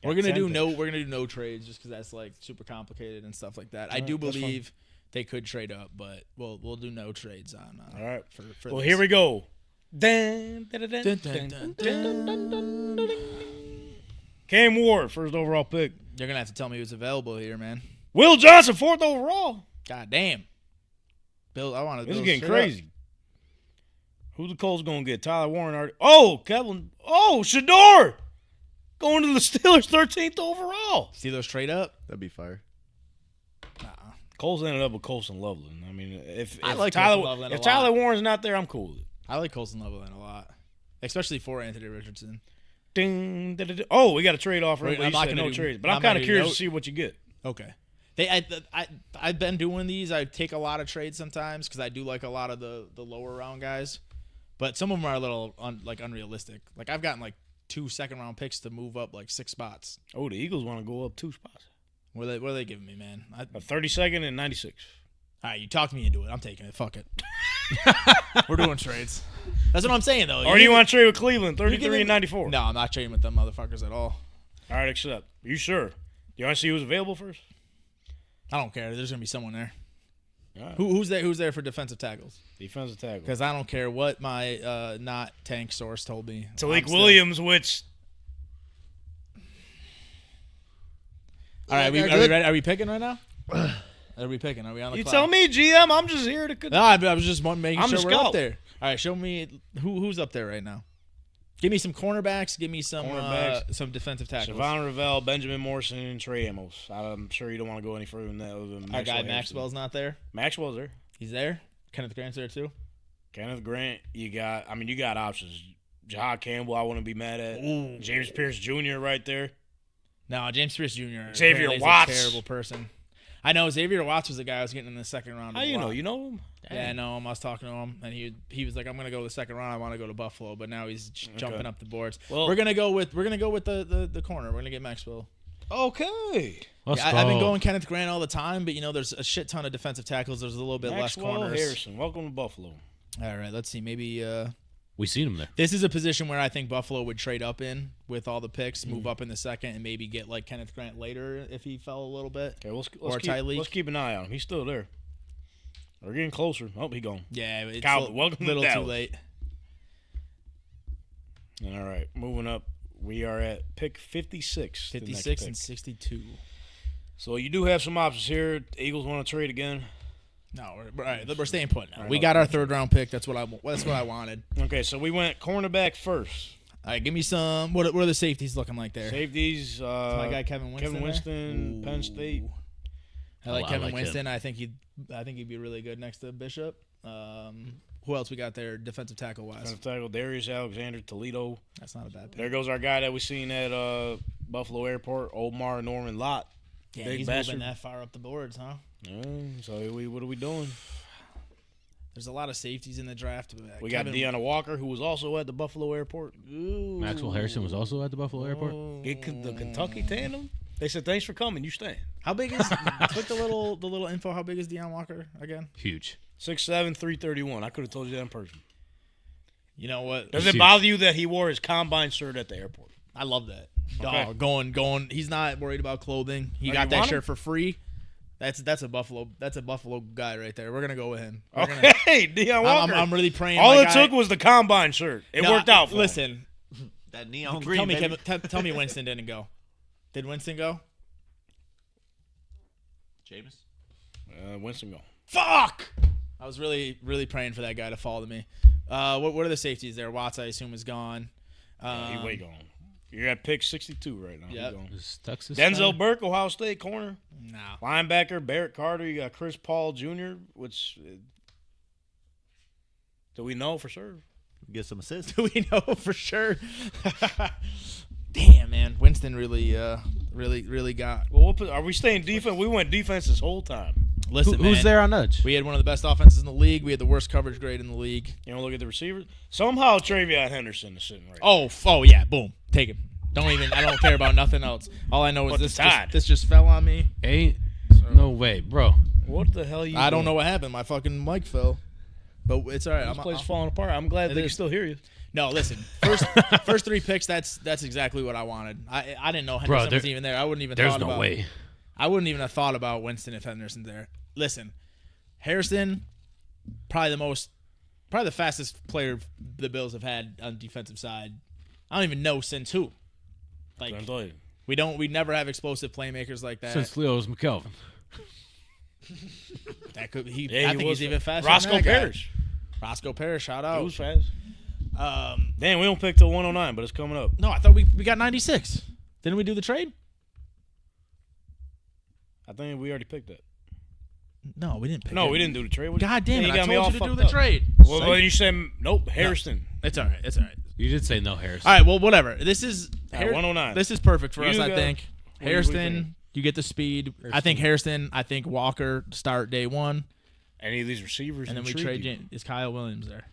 we're Got gonna 10 do picks. we're gonna do no trades just because that's like super complicated and stuff like that. I Alright, do that's fine. believe they could trade up, but we'll do no trades on. All right. For Well, this. here we go. Dun, dun, dun, dun, Dun, dun, dun, dun, dun, dun, dun. Cam Ward, first overall pick. You're gonna have to tell me who's available here, man. Will Johnson, fourth overall. God damn. Bill, I want to. This is getting crazy. Who the Colts gonna get? Tyler Warren already. Oh, Kevin. Oh, Shador going to the Steelers, 13th overall. Steelers trade up. That'd be fire. Colts ended up with Colson Loveland. I mean, if I like Colson Tyler Loveland a if lot. Tyler Warren's not there, I'm cool with it. I like Colson Loveland a lot, especially for Anthony Richardson. Ding, da, da, da. Oh, we got a trade offer. Wait, But I'm you not said gonna no do- trades. But I'm I'm not kind of gonna curious do- to see what you get. Okay. I've been doing these. I take a lot of trades sometimes because I do like a lot of the lower round guys, but some of them are a little unrealistic. Like I've gotten like 2 second-round picks to move up like 6 spots. Oh, the Eagles want to go up 2 spots. What are they giving me, man? A 32nd and 96. All right, you talked me into it. I'm taking it. Fuck it. We're doing trades. That's what I'm saying, though. Or do you want to trade with Cleveland, you give 33 me- and 94? No, I'm not trading with them motherfuckers at all. All right, accept. You sure? You want to see who's available first? I don't care. There's gonna be someone there. All right. Who's there? Who's there for defensive tackles? Defensive tackle. Because I don't care what my not tank source told me. Talik I'm still- Williams, which All right, Yeah, are we good. ready? Are we picking right now? Are we picking? Are we on the you clock? tell me, GM. I'm just here to. No, I was just making I'm sure the we're up scout. there. All right, show me who's up there right now. Give me some cornerbacks. Give me some Cornerbacks. defensive tackles. Siobhan Ravel, Benjamin Morrison, and Trey Amos. I'm sure you don't want to go any further than that. Other than Our guy Harrison. Maxwell's not there. Maxwell's there. He's there. Kenneth Grant's there too. Kenneth Grant, you got options. Jahad Campbell, I wouldn't be mad at. Ooh. James Pierce Jr. right there. No, James Pierce Jr. Xavier apparently is Watts. a terrible person. I know Xavier Watts was the guy I was getting in the second round. How you know? You know him? Yeah, I know him. I was talking to him, and he was like, "I'm gonna go the second round. I want to go to Buffalo," but now he's jumping up the boards. Well, we're gonna go with the corner. We're gonna get Maxwell. Okay. Let's I've been go. going Kenneth Grant all the time, but there's a shit ton of defensive tackles. There's a little bit less Maxwell corners. Harrison, welcome to Buffalo. All right, let's see. Maybe We seen him there. this is a position where I think Buffalo would trade up in with all the picks, move up in the second, and maybe get like Kenneth Grant later if he fell a little bit. Okay, Tyleek. let's keep an eye on him. He's still there. We're getting closer. Oh, he gone. Yeah, it's Kyle, a welcome to little too Dallas. late. All right, moving up. We are at pick 56. the next 56 pick. and 62. So you do have some options here. The Eagles want to trade again. No, we're staying put now. All right, We got our third round pick. That's what I wanted. Okay, so we went cornerback first. All right, give me some. What are the safeties looking like there? Safeties. My guy Kevin Winston. Kevin Winston, there? Penn Ooh. State. I like I Kevin like Winston. I think he'd be really good next to Bishop. Who else we got there? Defensive tackle wise. Defensive tackle Darius Alexander, Toledo. That's not a bad pick. There goes our guy that we seen at Buffalo Airport, Omar Norman Lott. Yeah, Big he's bastard. moving that far up the boards, huh? So what are we doing? There's a lot of safeties in the draft. We got Deanna Walker, who was also at the Buffalo Airport. Maxwell Harrison was also at the Buffalo Airport. The Kentucky tandem. They said, "Thanks for coming. You stay." How big is? Click the little info. How big is Deion Walker again? Huge. 6'7", 331. I could have told you that in person. You know what? Does it bother you that he wore his combine shirt at the airport? I love that. Okay. Dog, going. He's not worried about clothing. He Oh, got you that want shirt him? for free. That's a Buffalo. That's a Buffalo guy right there. We're gonna go with him. We're gonna- Okay, Deion Walker. I'm really praying. All my it guy- took was the combine shirt. It No, worked out for him. Listen, That neon green. tell me, baby. Kevin, tell me Winston didn't go. Did Winston go? Jameis. Winston go. Fuck! I was really praying for that guy to fall to me. What are the safeties there? Watts, I assume, is gone. He way gone. You're at pick 62 right now. Yep. He gone. Is Texas Denzel Burke, Ohio State corner. No. Linebacker, Barrett Carter. You got Chris Paul Jr., which do we know for sure? Get some assists. Do we know for sure? Damn, man. Winston really got. Well, are we staying defense? We went defense this whole time. Listen, Who's man, there on edge? We had one of the best offenses in the league. We had the worst coverage grade in the league. You don't look at the receivers. Somehow Travion Henderson is sitting right. Oh, yeah, boom. Take him. I don't care about nothing else. All I know is But this the tide. this just fell on me. Ain't no way, bro. What the hell? I don't know what happened. My fucking mic fell. But it's all right. This place is falling apart. I'm glad It they can is. still hear you. No, listen. First three picks. That's exactly what I wanted. I didn't know Henderson was even there. I wouldn't even. There's thought no about, way. I wouldn't even have thought about Winston if Henderson's there. Listen, Harrison, probably the fastest player the Bills have had on the defensive side. I don't even know since who. Like I'm telling you. we never have explosive playmakers like that. Since Leo's McKelvin. That could be. Yeah, I think was he's even faster. Roscoe than that guy. Parrish. Roscoe Parrish, shout He out. was fast. Um, Damn, we don't pick till 109, but it's coming up. no, I thought we got 96. Didn't we do the trade? I think we already picked that. No, we didn't pick. No, it. we didn't do the trade. God damn Yeah, it! I got me told all you to do fucked the up. trade. Well, when you said nope, Harrison. It's all right. It's all right. You did say no, Harrison. All right. Well, whatever. This is All right, 109. This is perfect for You us. I got- think what do you think? Harrison. You get the speed. I think Harrison. I think Walker start day one, Any of these receivers, and then we intrigue trade. you? Is Kyle Williams there?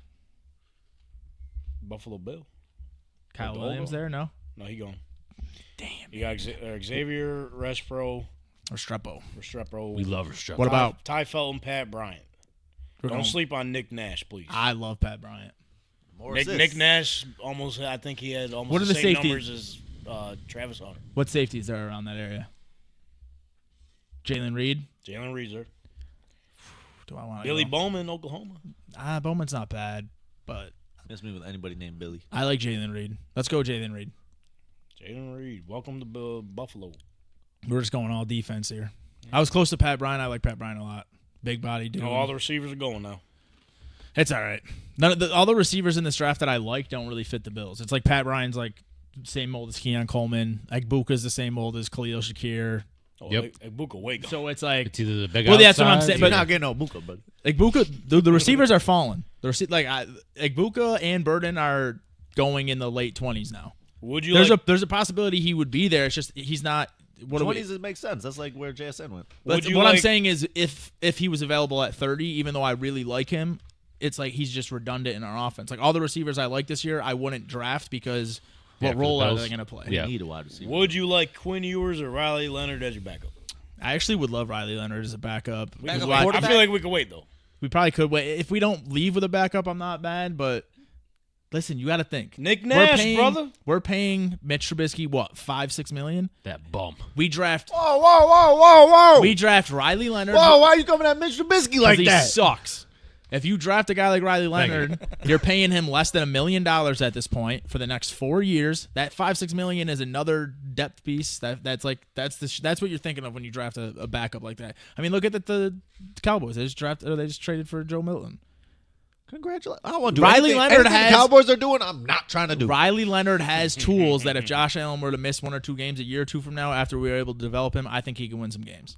Buffalo Bill. Kyle Odolo? Williams there? No. No, he gone. Damn. You got Xavier Respro, Or Strepo. Restrepo. We love Restrepo. What about? Ty Felton, Pat Bryant? Don't sleep on Nick Nash, please. I love Pat Bryant. More Nick assists. Nash almost. I think he had almost What are the the same safeties? numbers as Travis Hunter. What safeties are around that area? Jalen Reed. Jalen Reeser. Do I want Billy Bowman, Oklahoma. Bowman's not bad, but Miss me with anybody named Billy. I like Jalen Reed. Let's go, Jalen Reed. Jalen Reed. Welcome to Buffalo. We're just going all defense here. I was close to Pat Bryant. I like Pat Bryant a lot. Big body dude. All the receivers are going now. It's all right. All the receivers in this draft that I like don't really fit the Bills. It's like Pat Ryan's like same mold as Keon Coleman. Like Buka's the same mold as Khalil Shakir. Oh, Yep. Buka way gone. So it's like It's either the big Well, that's what I'm outside, saying, But but- not getting no Buka, but like Buka. The receivers are falling. Like Buka and Burden are going in the late 20s now. Would you There's like? a possibility he would be there. It's just he's not. what 20s, it makes sense. That's like where JSN went. Would you what I'm like- saying is, if he was available at 30, even though I really like him, it's like he's just redundant in our offense. Like all the receivers I like this year, I wouldn't draft because what for the role are Bills. they going to play? Yeah. We need a wide receiver. Would you like Quinn Ewers or Riley Leonard as your backup? I actually would love Riley Leonard as a backup. We, Because could I- wait. I feel like we could wait though. we probably could wait. If we don't leave with a backup, I'm not bad. But listen, you got to think. Nick Nash, brother. We're paying Mitch Trubisky what, $5-6 million? That bum. We draft. Whoa. We draft Riley Leonard. Whoa, why are you coming at Mitch Trubisky like he that? sucks. If you draft a guy like Riley Leonard, you're paying him less than $1 million at this point for the next 4 years. That $5-6 million is another depth piece. That's what you're thinking of when you draft a backup like that. I mean, look at the Cowboys. They just traded for Joe Milton. Congratulations. I don't want to do Riley anything. Leonard Anything has- the Cowboys are doing, I'm not trying to do. Riley Leonard has tools that if Josh Allen were to miss 1 or 2 games a year or two from now after we were able to develop him, I think he can win some games.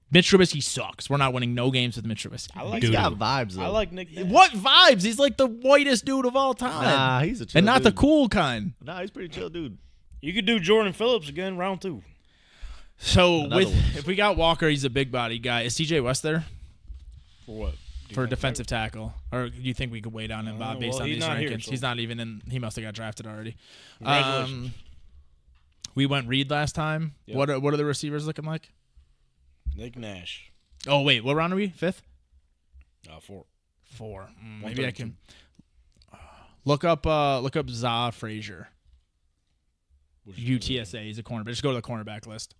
Mitch Trubisky sucks. We're not winning no games with Mitch Trubisky. I like He's got vibes, though. I like Nick Nash. What vibes? He's like the whitest dude of all time. Nah, he's a chill and not the dude. cool kind. Nah, he's pretty chill dude. You could do Jordan Phillips again, round 2. So Another one. if we got Walker, he's a big body guy. Is CJ West there For what? for defensive tackle? Or do you think we could wait on him based well, on he's these not rankings? here, so- He's not even in. He must have got drafted already. Congratulations. We went Reed last time. Yep. What are the receivers looking like? Nick Nash. Oh wait, what round are we? 5th? 4. 4. Maybe I 132. can look up Za Frazier. UTSA. He's a cornerback. Just go to the cornerback list.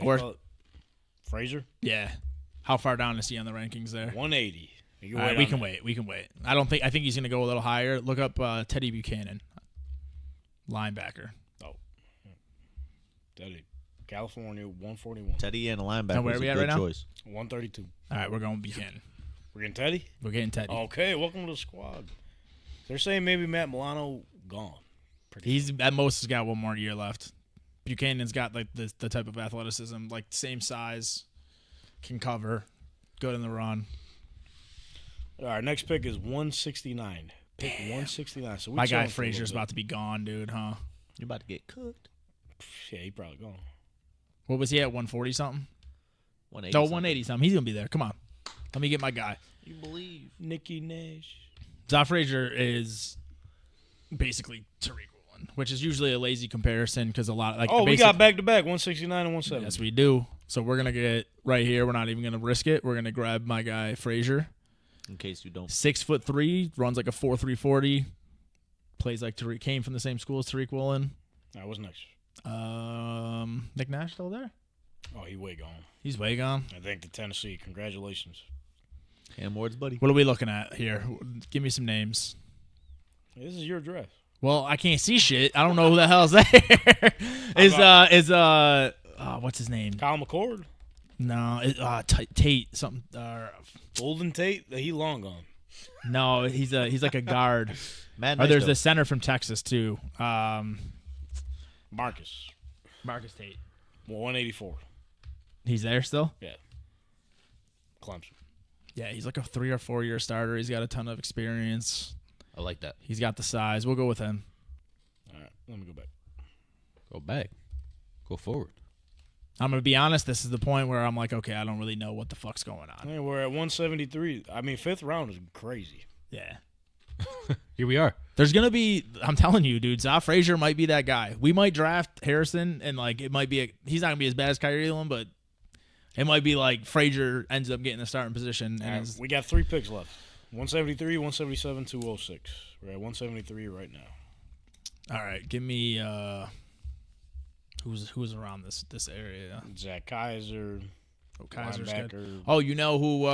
Or- Frazier? Yeah. How far down is he on the rankings there? 180. You All right, wait we on can that. wait. We can wait. I think he's going to go a little higher. Look up Teddy Buchanan, linebacker. Teddy. California, 141. Teddy and a linebacker Now, where is are we a at good right now? choice. 132. All right, we're going Buchanan. We're getting Teddy? We're getting Teddy. Okay, welcome to the squad. They're saying maybe Matt Milano gone. He's at most has got 1 more year left. Buchanan's got like the type of athleticism, like same size, can cover, good in the run. All right, next pick is 169. Pick 169. So we My chilling guy for a little Frazier's bit. about to be gone, dude, huh? You're about to get cooked. Yeah, he probably gone. What was he at, 140 something? 180. No, 180 something. He's going to be there. Come on. Let me get my guy. You believe? Nicky Nash. Za Frazier is basically Tariq Woolen, which is usually a lazy comparison because a lot like Oh, we basic- got back-to-back, 169 and 170. Yes, we do. So we're gonna get right here. We're not even gonna risk it. We're gonna grab my guy Frazier. In case you don't. 6'3", runs like a 4.340. Plays like Tariq. Came from the same school as Tariq Woolen. All right, what's next? Nick Nash still there? Oh, he way gone. He's way gone. I think to Tennessee. Congratulations. Cam Ward's buddy. What are we looking at here? Give me some names. This is your draft. Well, I can't see shit. I don't know who the hell's there. What's his name? Kyle McCord. No, Tate something. Golden Tate. He long gone. No, he's like a guard. Mad Or there's Nice, the center from Texas too. Marcus. Marcus Tate. 184. He's there still? Yeah. Clemson. Yeah, he's like a 3 or 4 year starter. He's got a ton of experience. I like that. He's got the size. We'll go with him. All right, let me go back. Go back. Go forward. I'm gonna be honest. This is the point where I'm like, okay, I don't really know what the fuck's going on. Hey, we're at 173. I mean, 5th round is crazy. Yeah. Here we are. There's gonna be. I'm telling you, dude. Za Frazier might be that guy. We might draft Harrison, and like it might be. He's not gonna be as bad as Kyrie Elam, but it might be like Frazier ends up getting the starting position. All And right, is, we got 3 picks left. 173, 177, 206. We're at 173 right now. all right, give me who's around this area. Zach Kaiser, Oh, Kaiser's good. linebacker. Oh, you know who?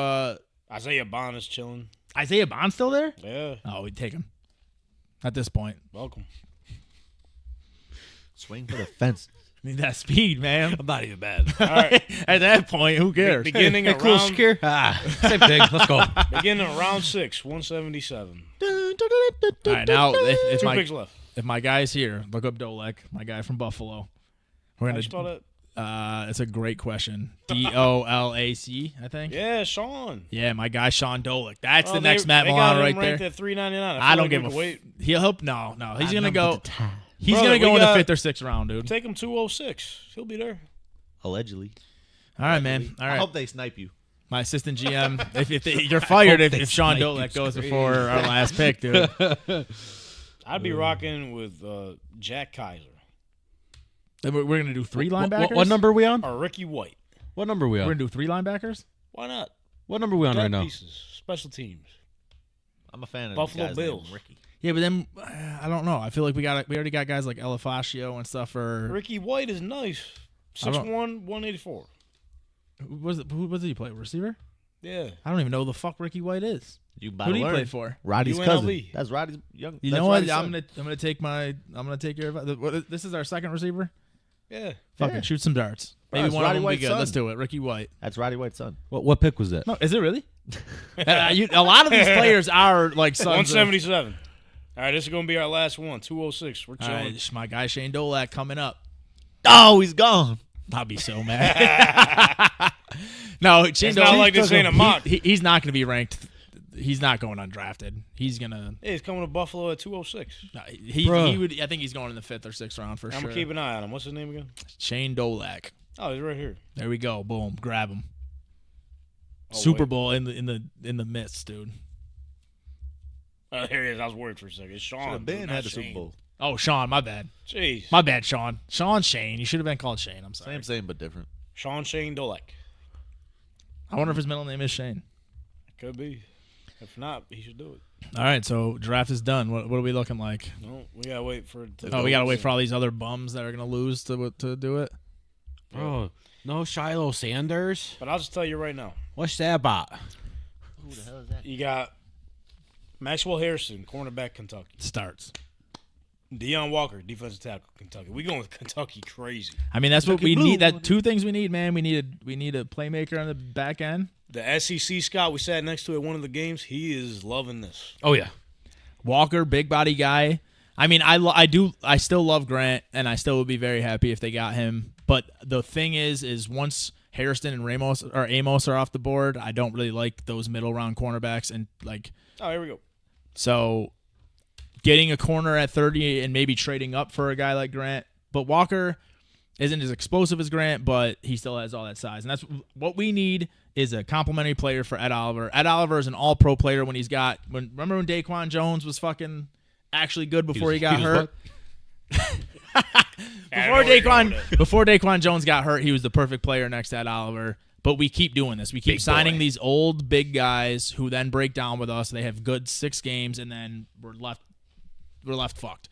Isaiah Bond is chilling. Isaiah Bond's still there? Yeah, Oh, we'd take him. At this point, welcome. Swing for the fence. need that speed, man. I'm not even bad. All right, At that point, who cares? beginning Hey, of cool, round, Shakir. Same thing. Let's go. beginning of round 6, 177. All right, now if 2 my picks left. if my guy's here, look up Dolek, my guy from Buffalo. We're How you spell gonna. that? It's a great question. Dolac, I think. Yeah, Sean. Yeah, my guy Sean Dolek. That's Oh, the next Matt they got Milano him right ranked there. at 399. I don't like give we a could wait. He'll help. No. He's gonna go. He's Brother, gonna go we in the got- 5th or 6th round, dude. Take him 206. He'll be there. Allegedly. All right, man. All I right. hope they snipe you. My assistant GM, you're fired if Sean snipe Dolek you. goes before our last pick, dude. I'd be rocking with Jack Kaiser Then we're gonna do 3 linebackers. What number are we on? or Ricky White. What number are we We're on? gonna do 3 linebackers. Why not? What number are we on right Depth now? pieces, special teams. I'm a fan of Buffalo guys named Bills. Ricky. Yeah, but then I don't know. I feel like we already got guys like Elefascio and stuff. Or Ricky White is nice. I don't- 6'1", 184. who was he play? Receiver? Yeah. I don't even know who the fuck Ricky White is. You about Who to do you learn. play for? Roddy's UNLV. cousin. That's Roddy's young. You that's know what? Roddy's I'm son. gonna take your advice. This is our second receiver. Yeah. Fucking shoot some darts. Bro, Maybe it's one Roddy of them will be White's good. son. Let's do it. Ricky White. That's Roddy White's son. What pick was that? No, is it really? A lot of these players are like sons of- 177. All right, this is going to be our last one. 206. We're All chilling. right, my guy Shane Dolak coming up. Oh, he's gone. I'll be so mad. No, Shane It's not like this ain't a mock. He's not going to be ranked. He's not going undrafted. He's gonna. Hey, he's coming to Buffalo at 206. He Bruh. would. I think he's going in the 5th or 6th round for I'm sure. going to keep an eye on him. What's his name again? Shane Dolak. Oh, he's right here. There we go. Boom. Grab him. Oh, Super wait. Bowl in the midst, dude. Oh, here he is. I was worried for a second. It's Sean. Should have been dude, had not the Super Shane. Bowl. Oh, Sean, my bad. Jeez. My bad, Sean. Shane. You should have been called Shane. I'm sorry. Same, but different. Sean Shane Dolek. I wonder if his middle name is Shane. Could be. If not, he should do it. All right, so draft is done. What are we looking like? No, we got to wait for it to Oh, we gotta wait for all these other bums that are gonna lose to do it. Bro, no Shiloh Sanders. But I'll just tell you right now. What's that about? Who the hell is that? You got Maxwell Harrison, cornerback, Kentucky. Starts. Deion Walker, defensive tackle, Kentucky. We going with Kentucky crazy. I mean, that's what Kentucky we Blue. need. That 2 things we need, man. We need a playmaker on the back end. The SEC scout we sat next to at one of the games, he is loving this. Oh yeah. Walker, big body guy. I mean, I still love Grant, and I still would be very happy if they got him. But the thing is once Harrison and Amos are off the board, I don't really like those middle round cornerbacks, and like Oh, here we go. so. Getting a corner at 30 and maybe trading up for a guy like Grant. But Walker isn't as explosive as Grant, but he still has all that size. And that's what we need is a complimentary player for Ed Oliver. Ed Oliver is an all-pro player when remember when Daquan Jones was fucking actually good before he got hurt? Before Daquan Jones got hurt, he was the perfect player next to Ed Oliver. But we keep doing this. We keep Big signing boy. these old big guys who then break down with us. They have good 6 games, and then we're left fucked.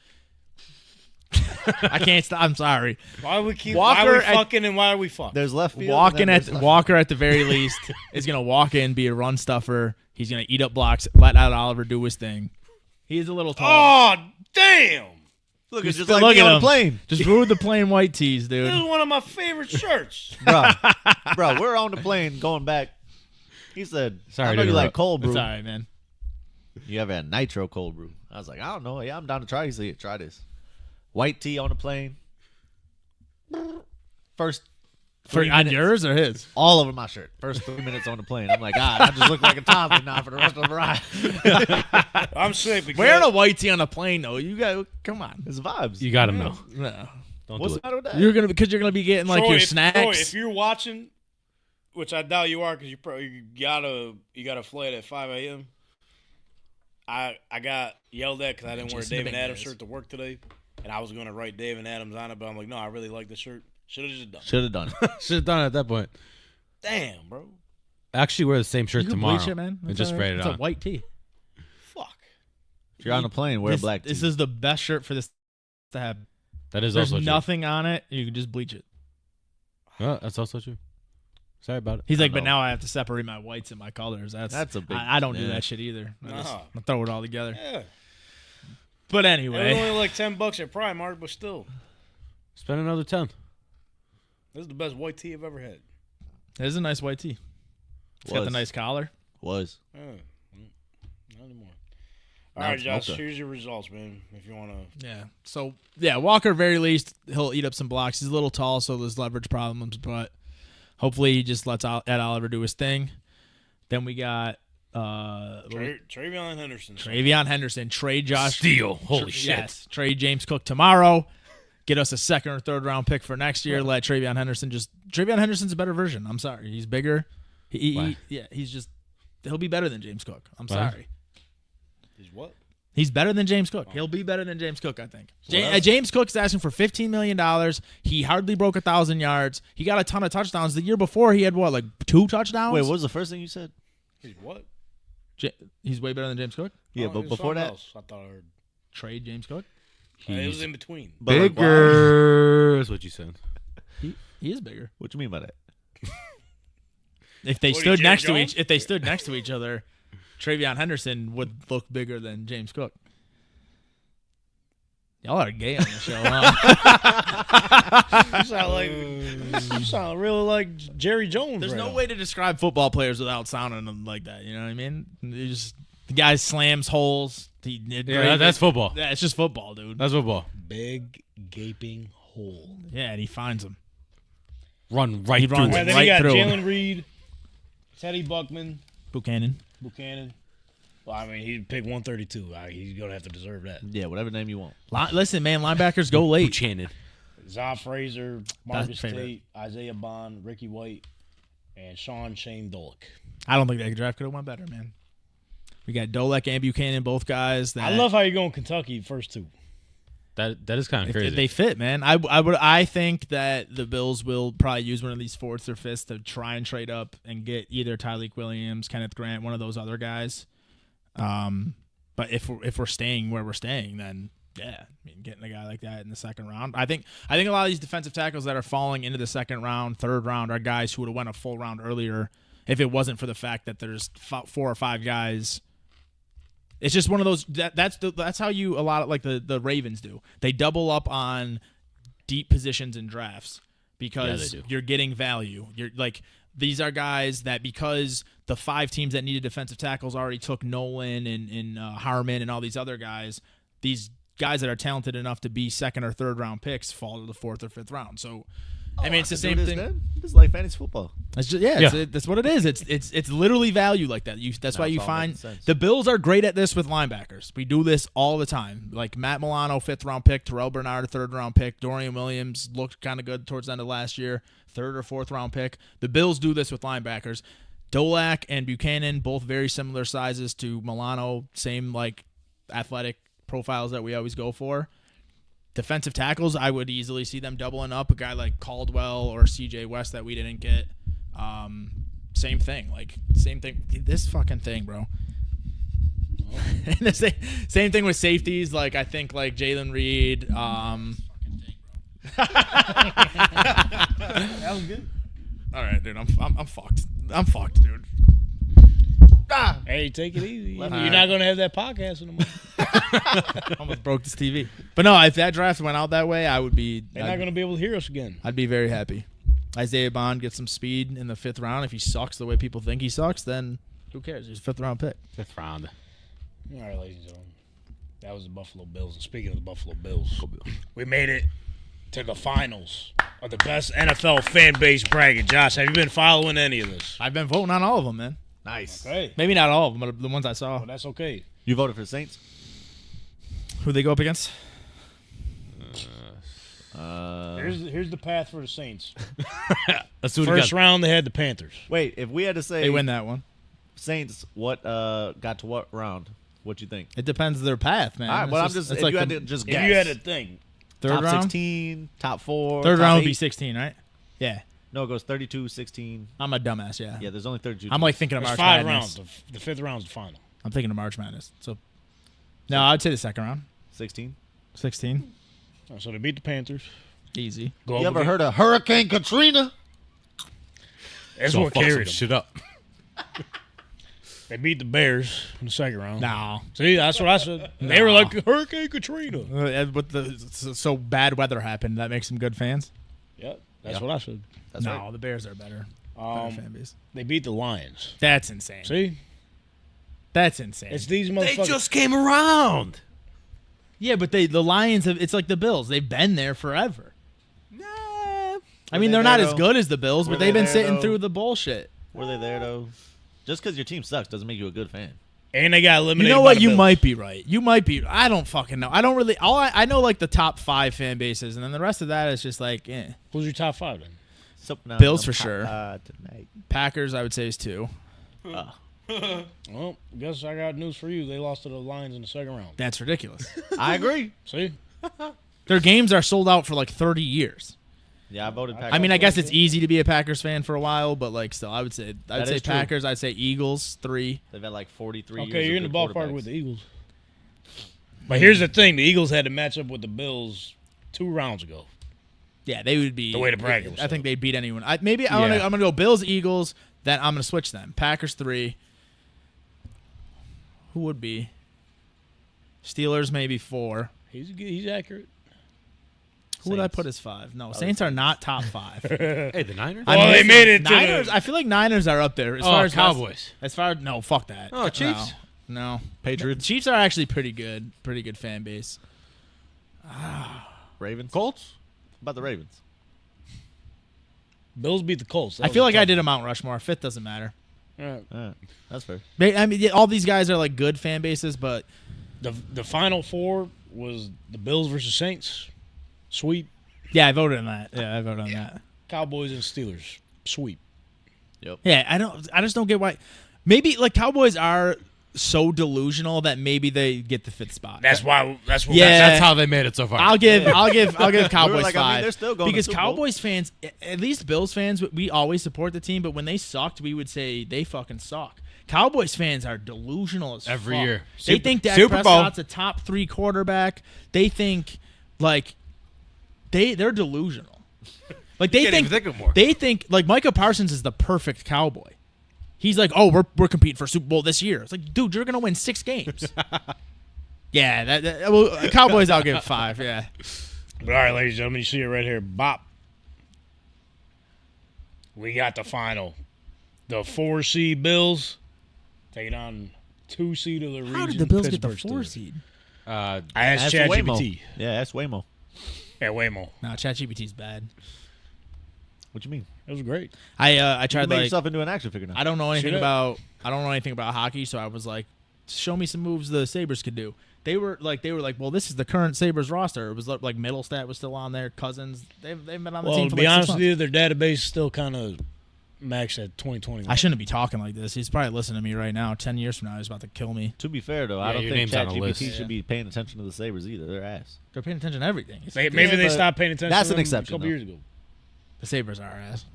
I can't stop. I'm sorry. Why are we keep Walker why are we at- fucking and why are we fucked? There's left field. and then there's left Walker at the very least is gonna walk in, be a run stuffer. He's gonna eat up blocks, let out Oliver do his thing. He's a little tall. Oh, damn. Look, it's Just just like look me at on him. a plane. Just ruined the plain white tees, This is dude. one of my favorite shirts. Bro, we're on the plane going back. He said, Sorry I know to you like interrupt. cold brew. It's all right, man. You ever had nitro cold brew? I was like, I don't know. Yeah, I'm down to try. He said, try this. White tea on the plane. First, For 3 on minutes, yours or his? all over my shirt. First 3 minutes on the plane. I'm like, God, I just look like a toddler now for the rest of the ride. I'm sick because Wearing a white tee on a plane, though, you got come on. It's vibes. You got him now. No. Don't What's do the it. matter with that? You're gonna be getting like Troy, your if- snacks. Troy, if you're watching, which I doubt you are, because you got a flight at 5 a.m. I got yelled at because I didn't wear a Just the David big Adams guys. shirt to work today, and I was gonna write David Adams on it, but I'm like, no, I really like the shirt. Should have just done. Should have done. Should have done it at that point. Damn, bro. Actually, wear the same shirt You can tomorrow bleach it, man. and That's just all write right. it It's on. a white tee. Fuck. If you're on a plane, wear a black tee. This is the best shirt for this to have. That is There's also nothing on it. You can just bleach it. true. Oh, that's also true. Sorry about it. He's like, I but know. now I have to separate my whites and my colors. That's a big. I don't do yeah. that shit either. Nah. I throw it all together. Yeah. But It was anyway, only like $10 at Primark, but still, Spend another 10. this is the best white tee I've ever had. it is a nice white tee. It's got the Was. nice collar. Was. Not anymore. Now All right, it's Josh. mocha. Here's your results, man. If you want to. Yeah. So yeah, Walker very least he'll eat up some blocks. He's a little tall, so there's leverage problems, but hopefully he just lets Ed Oliver do his thing. Then we got Travion Henderson. Travion Henderson. Trade Josh. Steal. Holy shit. Yes. Trade James Cook tomorrow. Get us a second or third round pick for next year. Let Travion Henderson's a better version. I'm sorry. He's bigger. He'll be better than James Cook. I'm sorry. He's what? He's better than James Cook. He'll be better than James Cook, I think. James Cook's asking for $15 million. He hardly broke 1,000 yards. He got a ton of touchdowns. The year before, he had what, like 2 touchdowns? Wait, what was the first thing you said? He's what? He's way better than James Cook? Yeah, but before that, I thought I heard. Trade James Cook? It was in between. Bigger is what you said. He is bigger. What you mean by that? If they What, stood Jerry next to Jones? each other, Travion Henderson would look bigger than James Cook. Y'all are gay on the show, huh? You sound really like Jerry Jones. There's right no now. way to describe football players without sounding them like that. You know what I mean? The guy slams holes. That's football. Yeah, it's just football, dude. That's football. Big gaping hole. Yeah, and he finds them. Run right through runs it. And then right you got through him. Jalen Reed, Teddy Buckman, Buchanan. Well, I mean, he'd pick 132. He's going to have to deserve that. Yeah, whatever name you want. Listen, man, linebackers go late. Buchanan. Zah Fraser, Marcus favorite. Tate, Isaiah Bond, Ricky White, and Shane Dolick. I don't think that draft could have went better, man. We got Dolek and Buchanan, both guys. I love how you're going Kentucky first two. That is kind of crazy. They fit, man. I think that the Bills will probably use one of these fourths or fifths to try and trade up and get either Tyreek Williams, Kenneth Grant, one of those other guys. But if we're staying where we're staying, then yeah, I mean, getting a guy like that in the second round. I think a lot of these defensive tackles that are falling into the second round, third round are guys who would have went a full round earlier if it wasn't for the fact that there's 4 or 5 guys. It's just one of those. That's how you a lot of like the Ravens do. They double up on deep positions in drafts because you're getting value. You're like these are guys that because the 5 teams that needed defensive tackles already took Nolan and Harmon and all these other guys. These guys that are talented enough to be second or third round picks fall to the 4th or 5th round. So. I mean, it's the same thing. It's like fantasy football. It's just, that's what it is. It's literally value like that. That's why you all find making sense. the Bills are great at this with linebackers. We do this all the time. Like Matt Milano, 5th round pick, Terrell Bernard, 3rd round pick, Dorian Williams looked kind of good towards the end of last year, 3rd or 4th round pick. The Bills do this with linebackers. Dolak and Buchanan, both very similar sizes to Milano, same like athletic profiles that we always go for. Defensive tackles, I would easily see them doubling up. A guy like Caldwell or CJ West that we didn't get. Same thing. This fucking thing, bro. And the same thing with safeties. Like I think like Jalen Reed. That was good. All right, dude. I'm fucked. I'm fucked, dude. Hey, take it easy. You're Alright. not going to have that podcast anymore. Almost broke this TV. But no, if that draft went out that way, I would be. They're not going to be able to hear us again. I'd be very happy. Isaiah Bond gets some speed in the 5th round. If he sucks the way people think he sucks, then who cares? He's a 5th round pick. 5th round. All right, ladies and gentlemen. That was the Buffalo Bills. And speaking of the Buffalo Bills, we made it to the finals of the best NFL fan base bracket. Josh, have you been following any of this? I've been voting on all of them, man. Nice. Okay. Maybe not all of them, but the ones I saw. Well, that's okay. You voted for the Saints? Who they go up against? Here's the path for the Saints. Let's do it First again. round, they had the Panthers. Wait, if we had to say They win that one. Saints, what got to what round? What you think? It depends on their path, man. All right, It's well, just- I'm just it's if like you had the to just If guess. you had a thing, third top round. 16, top 4. Third top round would be 8. 16, right? Yeah. No, it goes 32, 16. I'm a dumbass. Yeah. Yeah, there's only 32. I'm like thinking of there's March 5 Madness. rounds. The 5th round's the final. I'm thinking of March Madness. So, no, I'd say the second round. 16. 16, So they beat the Panthers. easy. Go You up ever against- heard of Hurricane Katrina? That's So what fuck some carried them. shit up. They beat the Bears in the second round. No. See, that's what I said. They were like Hurricane Katrina. But so bad weather happened. That makes them good fans. Yep, that's what I said. That's no, right. the Bears are better. Better fan base. They beat the Lions. That's insane. See, That's insane. it's these They motherfuckers. just came around. Yeah, but the Lions have. It's like the Bills. They've been there forever. Nah. I mean, they they're not there, as though? good as the Bills, Were but they they've been there, sitting though? through the bullshit. Were they there, though? Just because your team sucks doesn't make you a good fan. And they got eliminated. You know by what? the You Bills. might be right. You might be. I don't fucking know. I don't really. I know like the top 5 fan bases, and then the rest of that is just like, Who's your top 5 then? Bills for sure. Tonight. Packers, I would say, is 2. Well, guess I got news for you. They lost to the Lions in the second round. That's ridiculous. I agree. See? Their games are sold out for like 30 years. Yeah, I voted Packers. I mean, I guess it's easy to be a Packers fan for a while, but like still, I'd say That is true. Packers. I'd say Eagles 3. They've had like 43 years. Okay, you're in the of good ballpark quarterbacks. with the Eagles. But here's the thing. The Eagles had to match up with the Bills 2 rounds ago. Yeah, they would be The way the bracket was I think set. they'd beat anyone. I'm gonna go Bills, Eagles. Then I'm gonna switch them. Packers 3. Who would be? Steelers maybe 4. He's accurate. Who would I Saints. put as 5? No, Saints are not top 5. Hey, the Niners? Well, they made it to Niners. the- I feel like Niners are up there as Oh, far as Cowboys. As far no, fuck that. Oh, Chiefs? No. Patriots. Chiefs are actually pretty good fan base. Ravens. Colts? How about the Ravens? Bills beat the Colts. That I was feel a like I tough did a Mount Rushmore. 5th doesn't matter. one. That's fair. I mean, all these guys are like good fan bases, but The Final Four was the Bills versus Saints. Sweep. yeah, I voted on that. Yeah, I voted on that. Cowboys and Steelers. Sweep. Yeah, I just don't get why. Maybe like Cowboys are so delusional that maybe they get the 5th spot. That's why. That's what. Yeah. That's how they made it so far. I'll give Cowboys like, 5 I mean, they're still going to because Super Bowl. Cowboys fans, at least Bills fans, we always support the team. But when they sucked, we would say they fucking suck. Cowboys fans are delusional as Every fuck. year. They think Dak Super Bowl. Prescott's a top 3 quarterback. They think like they're delusional. Like they Can't think even think of more. they think like Micah Parsons is the perfect cowboy. He's like, oh, we're competing for Super Bowl this year. It's like, dude, you're gonna win 6 games. Yeah, well, Cowboys, I'll give 5. Yeah, But all right, ladies and gentlemen, you see it right here. Bop. We got the final. The 4 seed Bills taking on 2 seed of the region. how did the Bills get the Pittsburgh 4 Steelers. seed? I asked That's ChatGPT. Waymo. Yeah, that's Waymo. Yeah, Waymo. No, ChatGPT's bad. What you mean? It was great. I You tried made like yourself into an action figure now. I don't know anything that? about hockey, so I was like, show me some moves the Sabres could do. They were like, well, this is the current Sabres roster. It was like Middlestat was still on there, Cousins. They've been on the Well, team to for be like 6 honest with months. you, their database is still kind of maxed at 2021. I shouldn't be talking like this. He's probably listening to me right now. 10 years from now, he's about to kill me. To be fair, though, I Yeah, don't your think name's on the list. ChatGPT should be paying attention to the Sabres either. They're ass. They're paying attention to everything. Maybe Yeah, they but stopped paying attention that's to an them exception, a couple though. years ago. The Sabres are ass.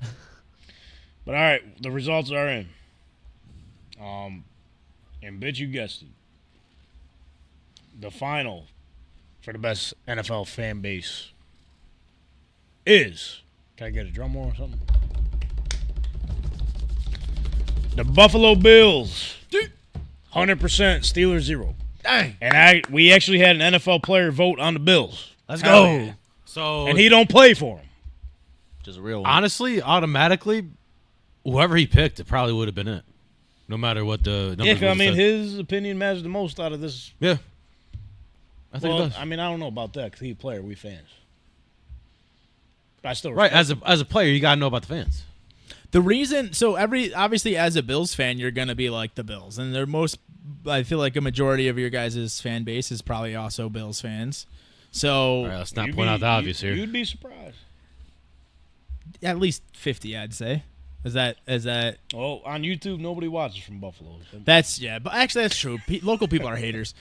But all right, the results are in. And bitch, you guessed it. The final for the best NFL fan base is. Can I get a drum roll or something? The Buffalo Bills. 100%, Steelers 0. Dang. And we actually had an NFL player vote on the Bills. Let's Hell go. yeah. So, And he don't play for him. Just a real one. honestly, automatically, whoever he picked, it probably would have been it. No matter what the numbers Yeah, 'cause, I would've mean, said. his opinion matters the most out of this. Yeah. I think it Well, does. I mean, I don't know about that because he's a player. We fans. But I still Right, respect as a player, you got to know about the fans. The reason, so obviously as a Bills fan, you're gonna be like the Bills, and I feel like a majority of your guys' fan base is probably also Bills fans. So All right, let's not point out the obvious here. You'd be surprised. at least 50, I'd say. Is that Oh, on YouTube, nobody watches from Buffalo. that's yeah? But actually, that's true. Local people are haters.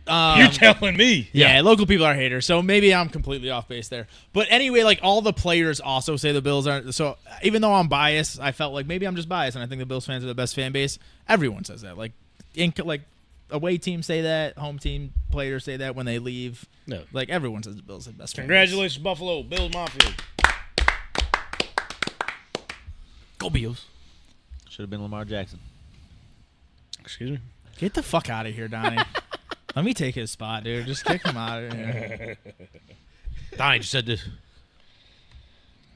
You're telling me. Yeah, local people are haters, so maybe I'm completely off base there. But anyway, like all the players also say the Bills aren't. So even though I'm biased, I felt like maybe I'm just biased, and I think the Bills fans are the best fan base. Everyone says that. Like, away teams say that, home team players say that when they leave. No. Like everyone says the Bills are the best. fan base. Congratulations, Buffalo. Bills Mafia. Go Bills. Should have been Lamar Jackson. Excuse me? Get the fuck out of here, Donnie. Let me take his spot, dude. Just kick him out of here. Donnie just said this.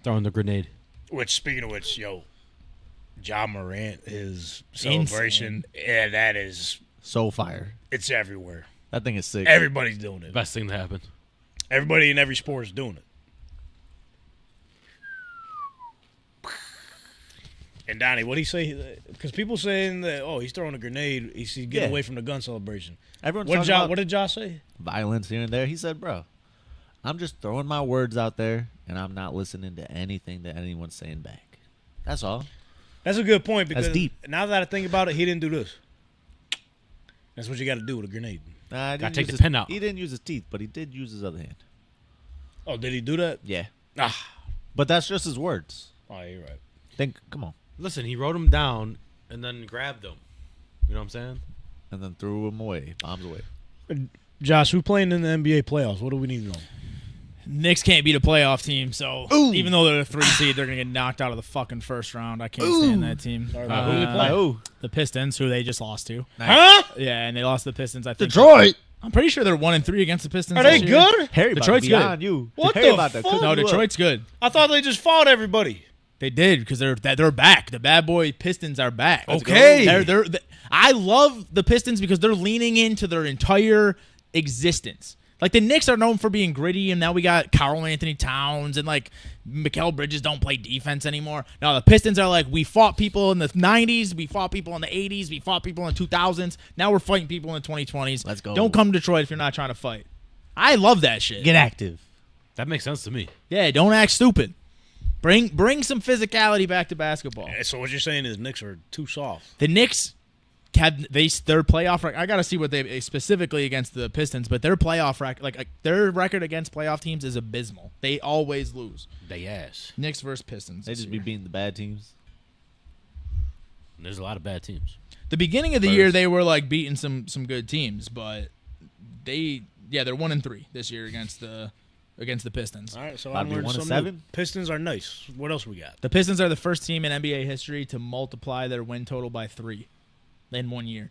Throwing the grenade. Which, speaking of which, Ja Morant, his celebration, yeah, that is, So fire. it's everywhere. That thing is sick. Everybody's doing it. Best thing to happen. Everybody in every sport is doing it. And Donnie, what'd he say? Because people saying that, he's throwing a grenade. He's getting away from the gun celebration. Everyone's What talking about did Josh say? violence here and there. He said, bro, I'm just throwing my words out there, and I'm not listening to anything that anyone's saying back. That's all. That's a good point because deep. now that I think about it, he didn't do this. That's what you got to do with a grenade. Nah, Gotta take the pin out. He didn't use his teeth, but he did use his other hand. Oh, did he do that? Yeah. Ah. But that's just his words. Oh, you're right. Come on. Listen, he wrote him down and then grabbed him. You know what I'm saying? And then threw him away. Bombs away. Josh, who playing in the NBA playoffs? What do we need to know? Knicks can't beat a playoff team, so even though they're a 3 seed, they're going to get knocked out of the fucking first round. I can't stand that team. Who they play? The Pistons, who they just lost to. Huh? Yeah, and they lost to the Pistons, I think. Detroit. I'm pretty sure they're 1-3 against the Pistons. Are they this year. good? Harry Detroit's about to be good. on you. What Harry the about to fuck? cook No, you up. Detroit's good. I thought they just fought everybody. They did because they're back. The bad boy Pistons are back. Okay. I love the Pistons because they're leaning into their entire existence. Like the Knicks are known for being gritty, and now we got Karl Anthony Towns and like Mikal Bridges don't play defense anymore. No, the Pistons are like, we fought people in the 90s, we fought people in the 80s, we fought people in the 2000s. Now we're fighting people in the 2020s. Let's go. Don't come to Detroit if you're not trying to fight. I love that shit. Get active. That makes sense to me. Yeah, don't act stupid. Bring some physicality back to basketball. So what you're saying is Knicks are too soft. The Knicks had their playoff record. I got to see what they specifically against the Pistons, but their playoff record, like their record against playoff teams, is abysmal. They always lose. They ass. Knicks versus Pistons. They just be beating the bad teams. There's a lot of bad teams. The beginning of the year they were like beating some good teams, but they're 1-3 this year against the Pistons. All right, so About I'm to be learning 1-7? something new. Pistons are nice. What else we got? The Pistons are the first team in NBA history to multiply their win total by 3 in 1 year.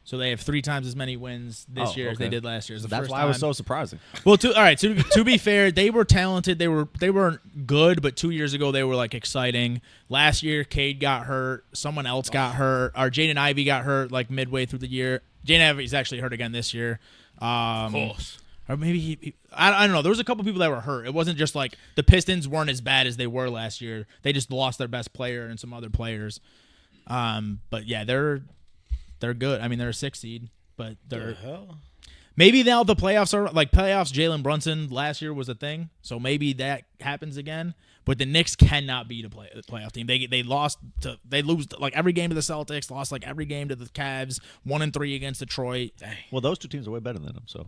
So they have 3 times as many wins this year as they did last year. It's the That's first why it was time. so surprising. Well, to be fair, they were talented. They weren't good, but 2 years ago they were like exciting. Last year, Cade got hurt. Someone else got hurt. Or Jaden Ivey got hurt like midway through the year. Jaden Ivey's actually hurt again this year. Of course. Or maybe I don't know. There was a couple people that were hurt. It wasn't just like the Pistons weren't as bad as they were last year. They just lost their best player and some other players. But yeah, they're good. I mean, they're a 6 seed, but they're maybe now the playoffs are like playoffs. Jalen Brunson last year was a thing, so maybe that happens again. But the Knicks cannot beat a playoff team. They lose like every game to the Celtics. Lost like every game to the Cavs. 1-3 against Detroit. Dang. Well, those 2 teams are way better than them, so.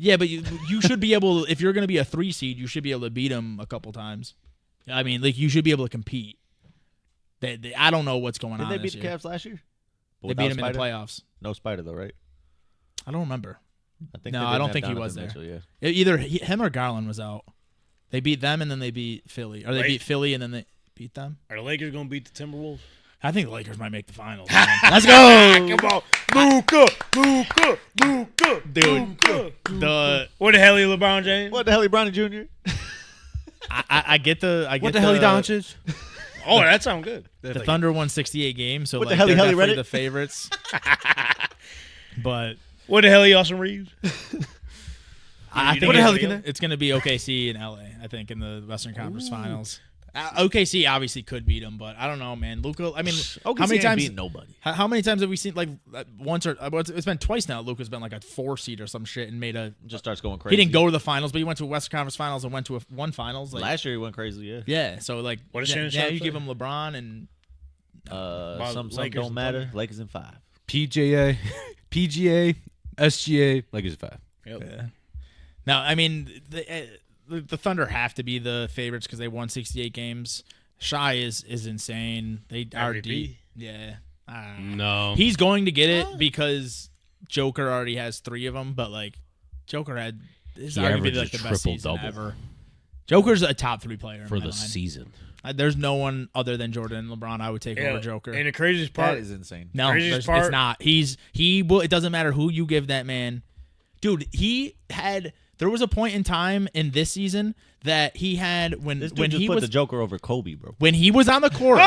Yeah, but you should be able to, if you're going to be a 3 seed, you should be able to beat them a couple times. I mean, like you should be able to compete. I don't know what's going on. Did they this beat the year. Cavs last year? They beat them in the playoffs. No Spider though, right? I don't remember. I think No, they I didn't don't have think he Donovan was there. Mitchell, yeah. Either him or Garland was out. They beat them and then they beat Philly, or they Right. beat Philly and then they beat them. Are the Lakers going to beat the Timberwolves? I think the Lakers might make the finals. Man. Let's go, Come on. Luka. dude. What the hell is LeBron James? What the hell, Bronny Jr.? I get the. I get What the hell, Doncic? Oh, that sounds good. The Thunder won 68 games, so What the like hell, they're Helly definitely Reddit? the favorites. But What the hell, Austin Reeves? I think What the hell it's going to be OKC and LA. I think in the Western Conference Finals. OKC obviously could beat them, but I don't know, man. Luka. I mean, how many ain't times? beating nobody. How many times have we seen like once or it's been twice now? Luka's been like a 4 seed or some shit and made a. Just starts going crazy. He didn't go to the finals, but he went to a Western Conference Finals and went to one finals. Like, Last year he went crazy, yeah. yeah, so like What does now Shannon Sharp you say? give him LeBron and Some Lakers don't and matter. Thunder. Lakers in 5. PGA, SGA, Lakers 5. yeah. Now I mean the Thunder have to be the favorites because they won 68 games. Shai is insane. They are MVP? deep. Yeah. No. He's going to get it because Joker already has 3 of them, but like Joker had this He arguably averaged like a the best season triple-double. ever. Joker's a top 3 player for in my the mind. season. There's no one other than Jordan and LeBron I would take over Joker. And the craziest That part is insane. No, craziest it's part- not. He will. It doesn't matter who you give that man, dude. There was a point in time in this season that he had when This dude when just he put was the Joker over Kobe, bro. when he was on the court.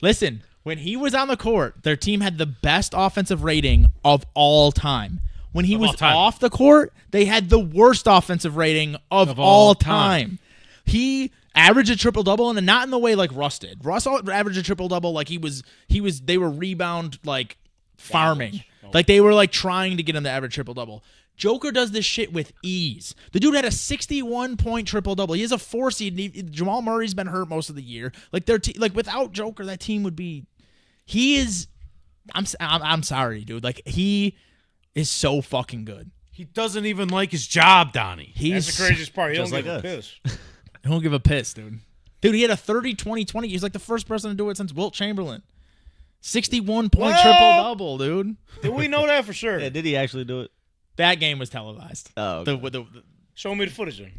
Listen, when he was on the court, their team had the best offensive rating of all time. When he was all time. off the court, they had the worst offensive rating of all time. He average a triple double, and not in the way like Russ did. Russ averaged a triple double like they were rebound like farming. Like they were like trying to get him to average triple double. Joker does this shit with ease. The dude had a 61-point triple double. He has a 4 seed. Jamal Murray's been hurt most of the year. Like like without Joker, that team would be. He is. I'm sorry, dude. Like he is so fucking good. He doesn't even like his job, Donnie. That's the craziest part. He don't just give like a us. piss. He don't give a piss, dude. Dude, he had a 30-20-20. He's like the first person to do it since Wilt Chamberlain. 61-point Well- triple double, dude. Did we know that for sure? Yeah, did he actually do it? That game was televised. Oh, okay. Show me the footage then.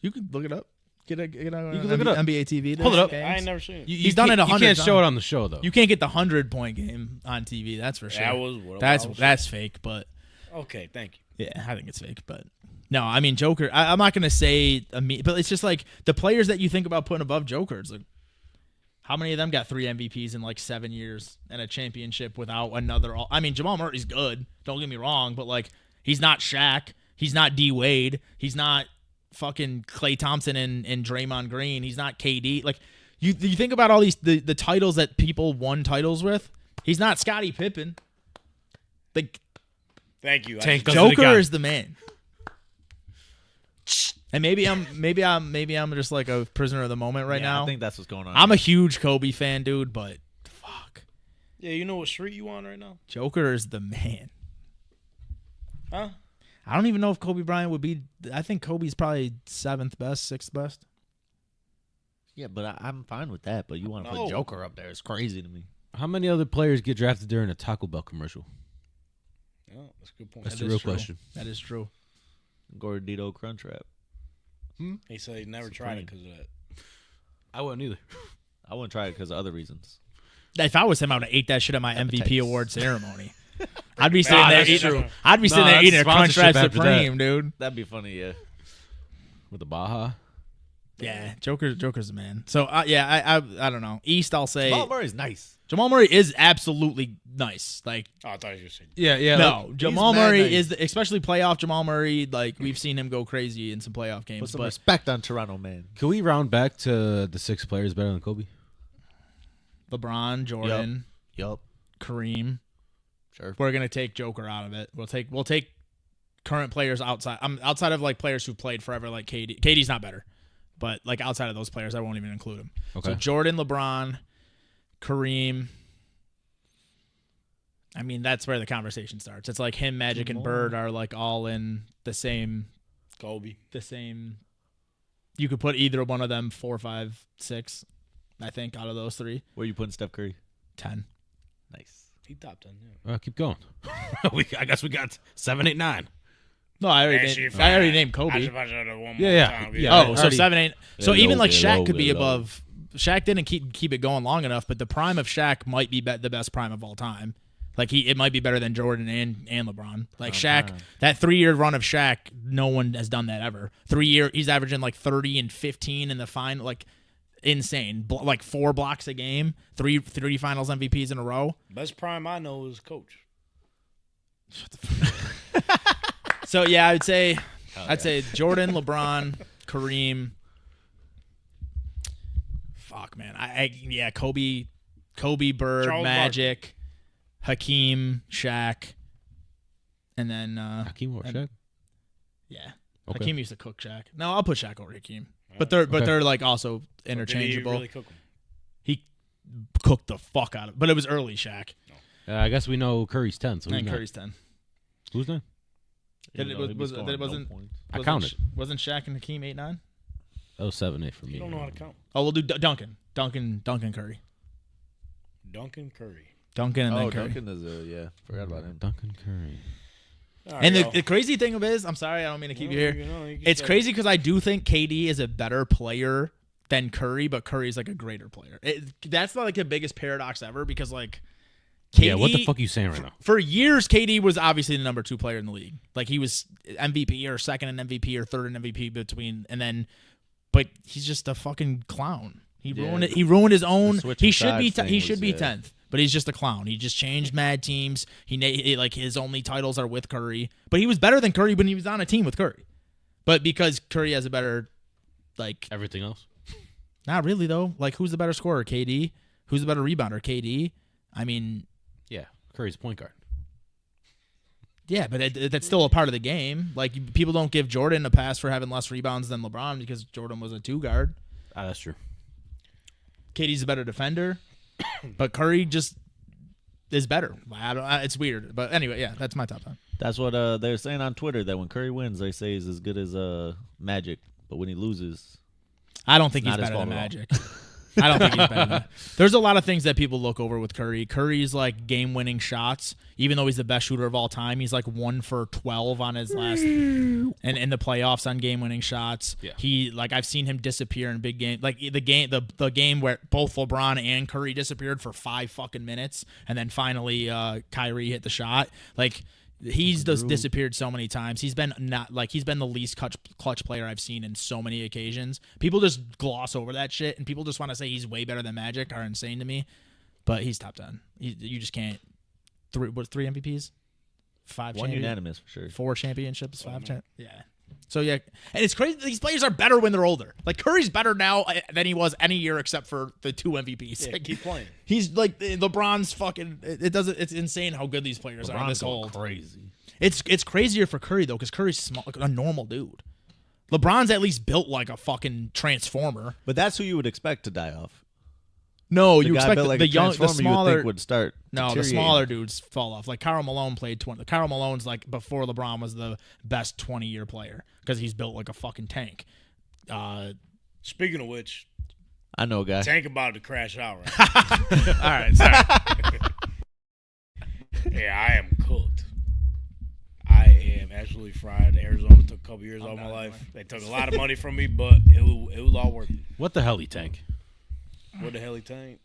You can look it up. Get on can look it up. NBA TV. Pull it up. I ain't never seen it. He's done it 100 You can't show times. it on the show though. You can't get the 100-point game on TV. That's for sure. That was what That's fake, but okay. Thank you. yeah, I think it's fake. But no, I mean Joker. I'm not gonna say but it's just like the players that you think about putting above Joker. It's like how many of them got 3 MVPs in like 7 years and a championship without another? I mean Jamal Murray's good. Don't get me wrong, but like he's not Shaq. He's not D Wade. He's not fucking Klay Thompson and Draymond Green. He's not KD. Like you think about all these the titles that people won titles with. He's not Scottie Pippen. Like Thank you. Tank does it again. Joker is the man. And maybe I'm just like a prisoner of the moment right now. I think that's what's going on. I'm a huge Kobe fan, dude, but fuck. Yeah, you know what street you on right now? Joker is the man. Huh? I don't even know if Kobe Bryant would be. I think Kobe's probably 7th best, 6th best. Yeah, but I'm fine with that. But you want to No. put Joker up there? It's crazy to me. How many other players get drafted during a Taco Bell commercial? Yeah, that's a good point. That's That the is real true. question. That is true. Gordito Crunchwrap. He said he never tried it because of that. I wouldn't either. I wouldn't try it because of other reasons. If I was him, I would have ate that shit at my MVP Appetites. award ceremony. I'd be sitting Nah, there that's eating. true. I'd be sitting Nah, there that's eating a sponsorship Crunchwrap after that. Supreme, dude. That'd be funny, yeah. With the Baja. Yeah, Joker's the man. So I don't know. East, I'll say Jamal Murray's nice. Jamal Murray is absolutely nice. Like Oh, I thought you were saying. Yeah. no, Jamal mad Murray nice. is especially playoff Jamal Murray. Like we've seen him go crazy in some playoff Put games. some But respect on Toronto, man. Can we round back to the 6 players better than Kobe? LeBron, Jordan, Yup. Kareem. Sure. We're gonna take Joker out of it. We'll take current players outside. Outside of like players who played forever, like KD. KD's not better, but like outside of those players, I won't even include him. Okay. So Jordan, LeBron, Kareem. I mean, that's where the conversation starts. It's like him, Magic, and Bird are like all in the same. Kobe. The same. You could put either one of them 4, 5, 6. I think out of those 3, Where you putting Steph Curry? 10. Nice. He top 10. Yeah. Keep going. I guess we got 7, 8, 9. No, I already named Kobe. Yeah. Oh, so already- 7, 8. So Hello, even like Shaq hello, could be hello. above. Shaq didn't keep it going long enough, but the prime of Shaq might be the best prime of all time. Like it might be better than Jordan and LeBron. Like Shaq, that 3-year run of Shaq, no one has done that ever. 3 year, he's averaging like 30 and 15 in the final, like insane. Like 4 blocks a game, three Finals MVPs in a row. Best prime I know is Coach. So yeah, I'd say Jordan, LeBron, Kareem. Fuck man, Kobe, Bird, Charles Magic, Hakeem, Shaq, and then Hakeem or Shaq? yeah, Okay. Hakeem used to cook Shaq. No, I'll put Shaq over Hakeem, but they're like also interchangeable. Did he really cook him? He cooked the fuck out of, but it was early Shaq. I guess we know Curry's 10. So And Curry's 10. Who's 9? I counted. Wasn't Shaq and Hakeem 8-9? That was 7, 8 for me. You don't know how to count. Oh, we'll do Duncan Curry. Duncan Curry. Duncan and then Curry. Duncan is yeah. Forgot about him. Duncan Curry. All right, And yo. the crazy thing of it is, I'm sorry, I don't mean to keep you here. You can It's say crazy because I do think KD is a better player than Curry, but Curry's like a greater player. That's like the biggest paradox ever because like KD, Yeah, what the fuck are you saying right now? For years, KD was obviously the number 2 player in the league. Like he was MVP or second in MVP or third in MVP but he's just a fucking clown. He ruined it. He ruined his own. switching He should be. sides He thing should be was, 10th, but he's just a clown. He just changed mad teams. Like his only titles are with Curry, but he was better than Curry when he was on a team with Curry. But because Curry has a better, like Everything else? Not really, though. Like, who's the better scorer? KD? Who's the better rebounder? KD? I mean, Yeah, Curry's point guard. yeah, but that's still a part of the game. Like, people don't give Jordan a pass for having less rebounds than LeBron because Jordan was a 2-guard. That's true. KD's a better defender, but Curry just is better. It's weird. But anyway, yeah, that's my top 10. That's what they're saying on Twitter, that when Curry wins, they say he's as good as Magic, but when he loses, I don't think he's not his better than fault at all. Magic. I don't think he's better than There's a lot of things that people look over with Curry. Curry's like game-winning shots, even though he's the best shooter of all time. He's like 1 for 12 on his last and in the playoffs on game-winning shots. Yeah. He I've seen him disappear in big games. Like the game where both LeBron and Curry disappeared for 5 fucking minutes, and then finally Kyrie hit the shot. Like, he's just disappeared so many times. He's been the least clutch player I've seen in so many occasions. People just gloss over that shit, and people just want to say he's way better than Magic are insane to me. But he's top 10. You just can't. 3 MVPs? 5 one unanimous for sure. 4 championships, 5 yeah. So yeah, and it's crazy. These players are better when they're older. Like, Curry's better now than he was any year except for the 2 MVPs. Yeah, Like, keep playing. he's like LeBron's fucking. It's insane how good these players are this LeBron's old. crazy. It's crazier for Curry though, because Curry's small, like a normal dude. LeBron's at least built like a fucking transformer. But that's who you would expect to die off. No, The you guy expect built like the a young, the transformer you would smaller. think would start. No, the deteriorating. smaller dudes fall off. Like Karl Malone played 20. Karl Malone's like before LeBron was the best 20-year player because he's built like a fucking tank. Speaking of which, I know a guy. tank about to crash out right All right, sorry. Yeah, I am cooked. I am absolutely fried. Arizona took a couple years off my life. They took a lot of money from me, but it was all worth it. What the hell, he tank? What the hell he tank?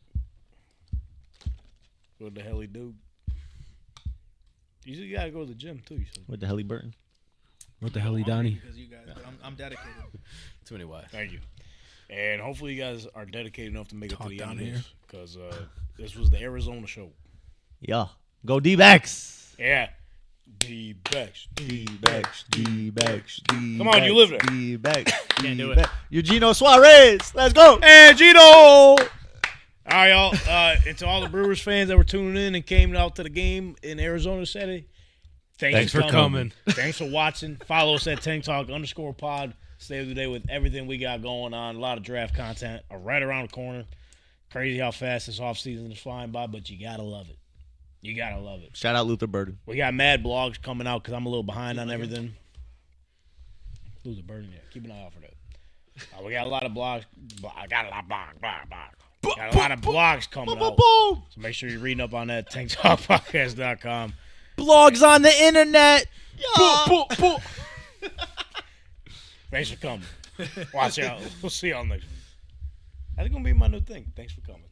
What the hell he do? You gotta go to the gym too. You said. With the Helly Burton. What the hell, he Donnie? Because you guys, but I'm dedicated. Too many wives. Thank you. And hopefully you guys are dedicated enough to make it Talk to the down end of here. this, because this was the Arizona show. Yeah. Go D-backs. Yeah. D-backs. D-backs. D-backs. Come on, you live there. D-backs. Can't do it. Eugenio Suarez. Let's go. And Gino! All right, y'all. And to all the Brewers fans that were tuning in and came out to the game in Arizona Saturday, Thanks for coming. Thanks for watching. Follow us at Tank Talk _pod. Stay up to date with everything we got going on. A lot of draft content are right around the corner. Crazy how fast this offseason is flying by, but you got to love it. You got to love it. Shout out Luther Burden. We got mad blogs coming out because I'm a little behind on everything. Luther Burden, yeah. Keep an eye out for that. We got a lot of blogs. I got a lot of blogs. Got a lot of blogs coming out. So make sure you're reading up on that. TankTalkPodcast.com. Blogs on the internet. Thanks for coming. Watch out. We'll see y'all next week. That's going to be my new thing. Thanks for coming.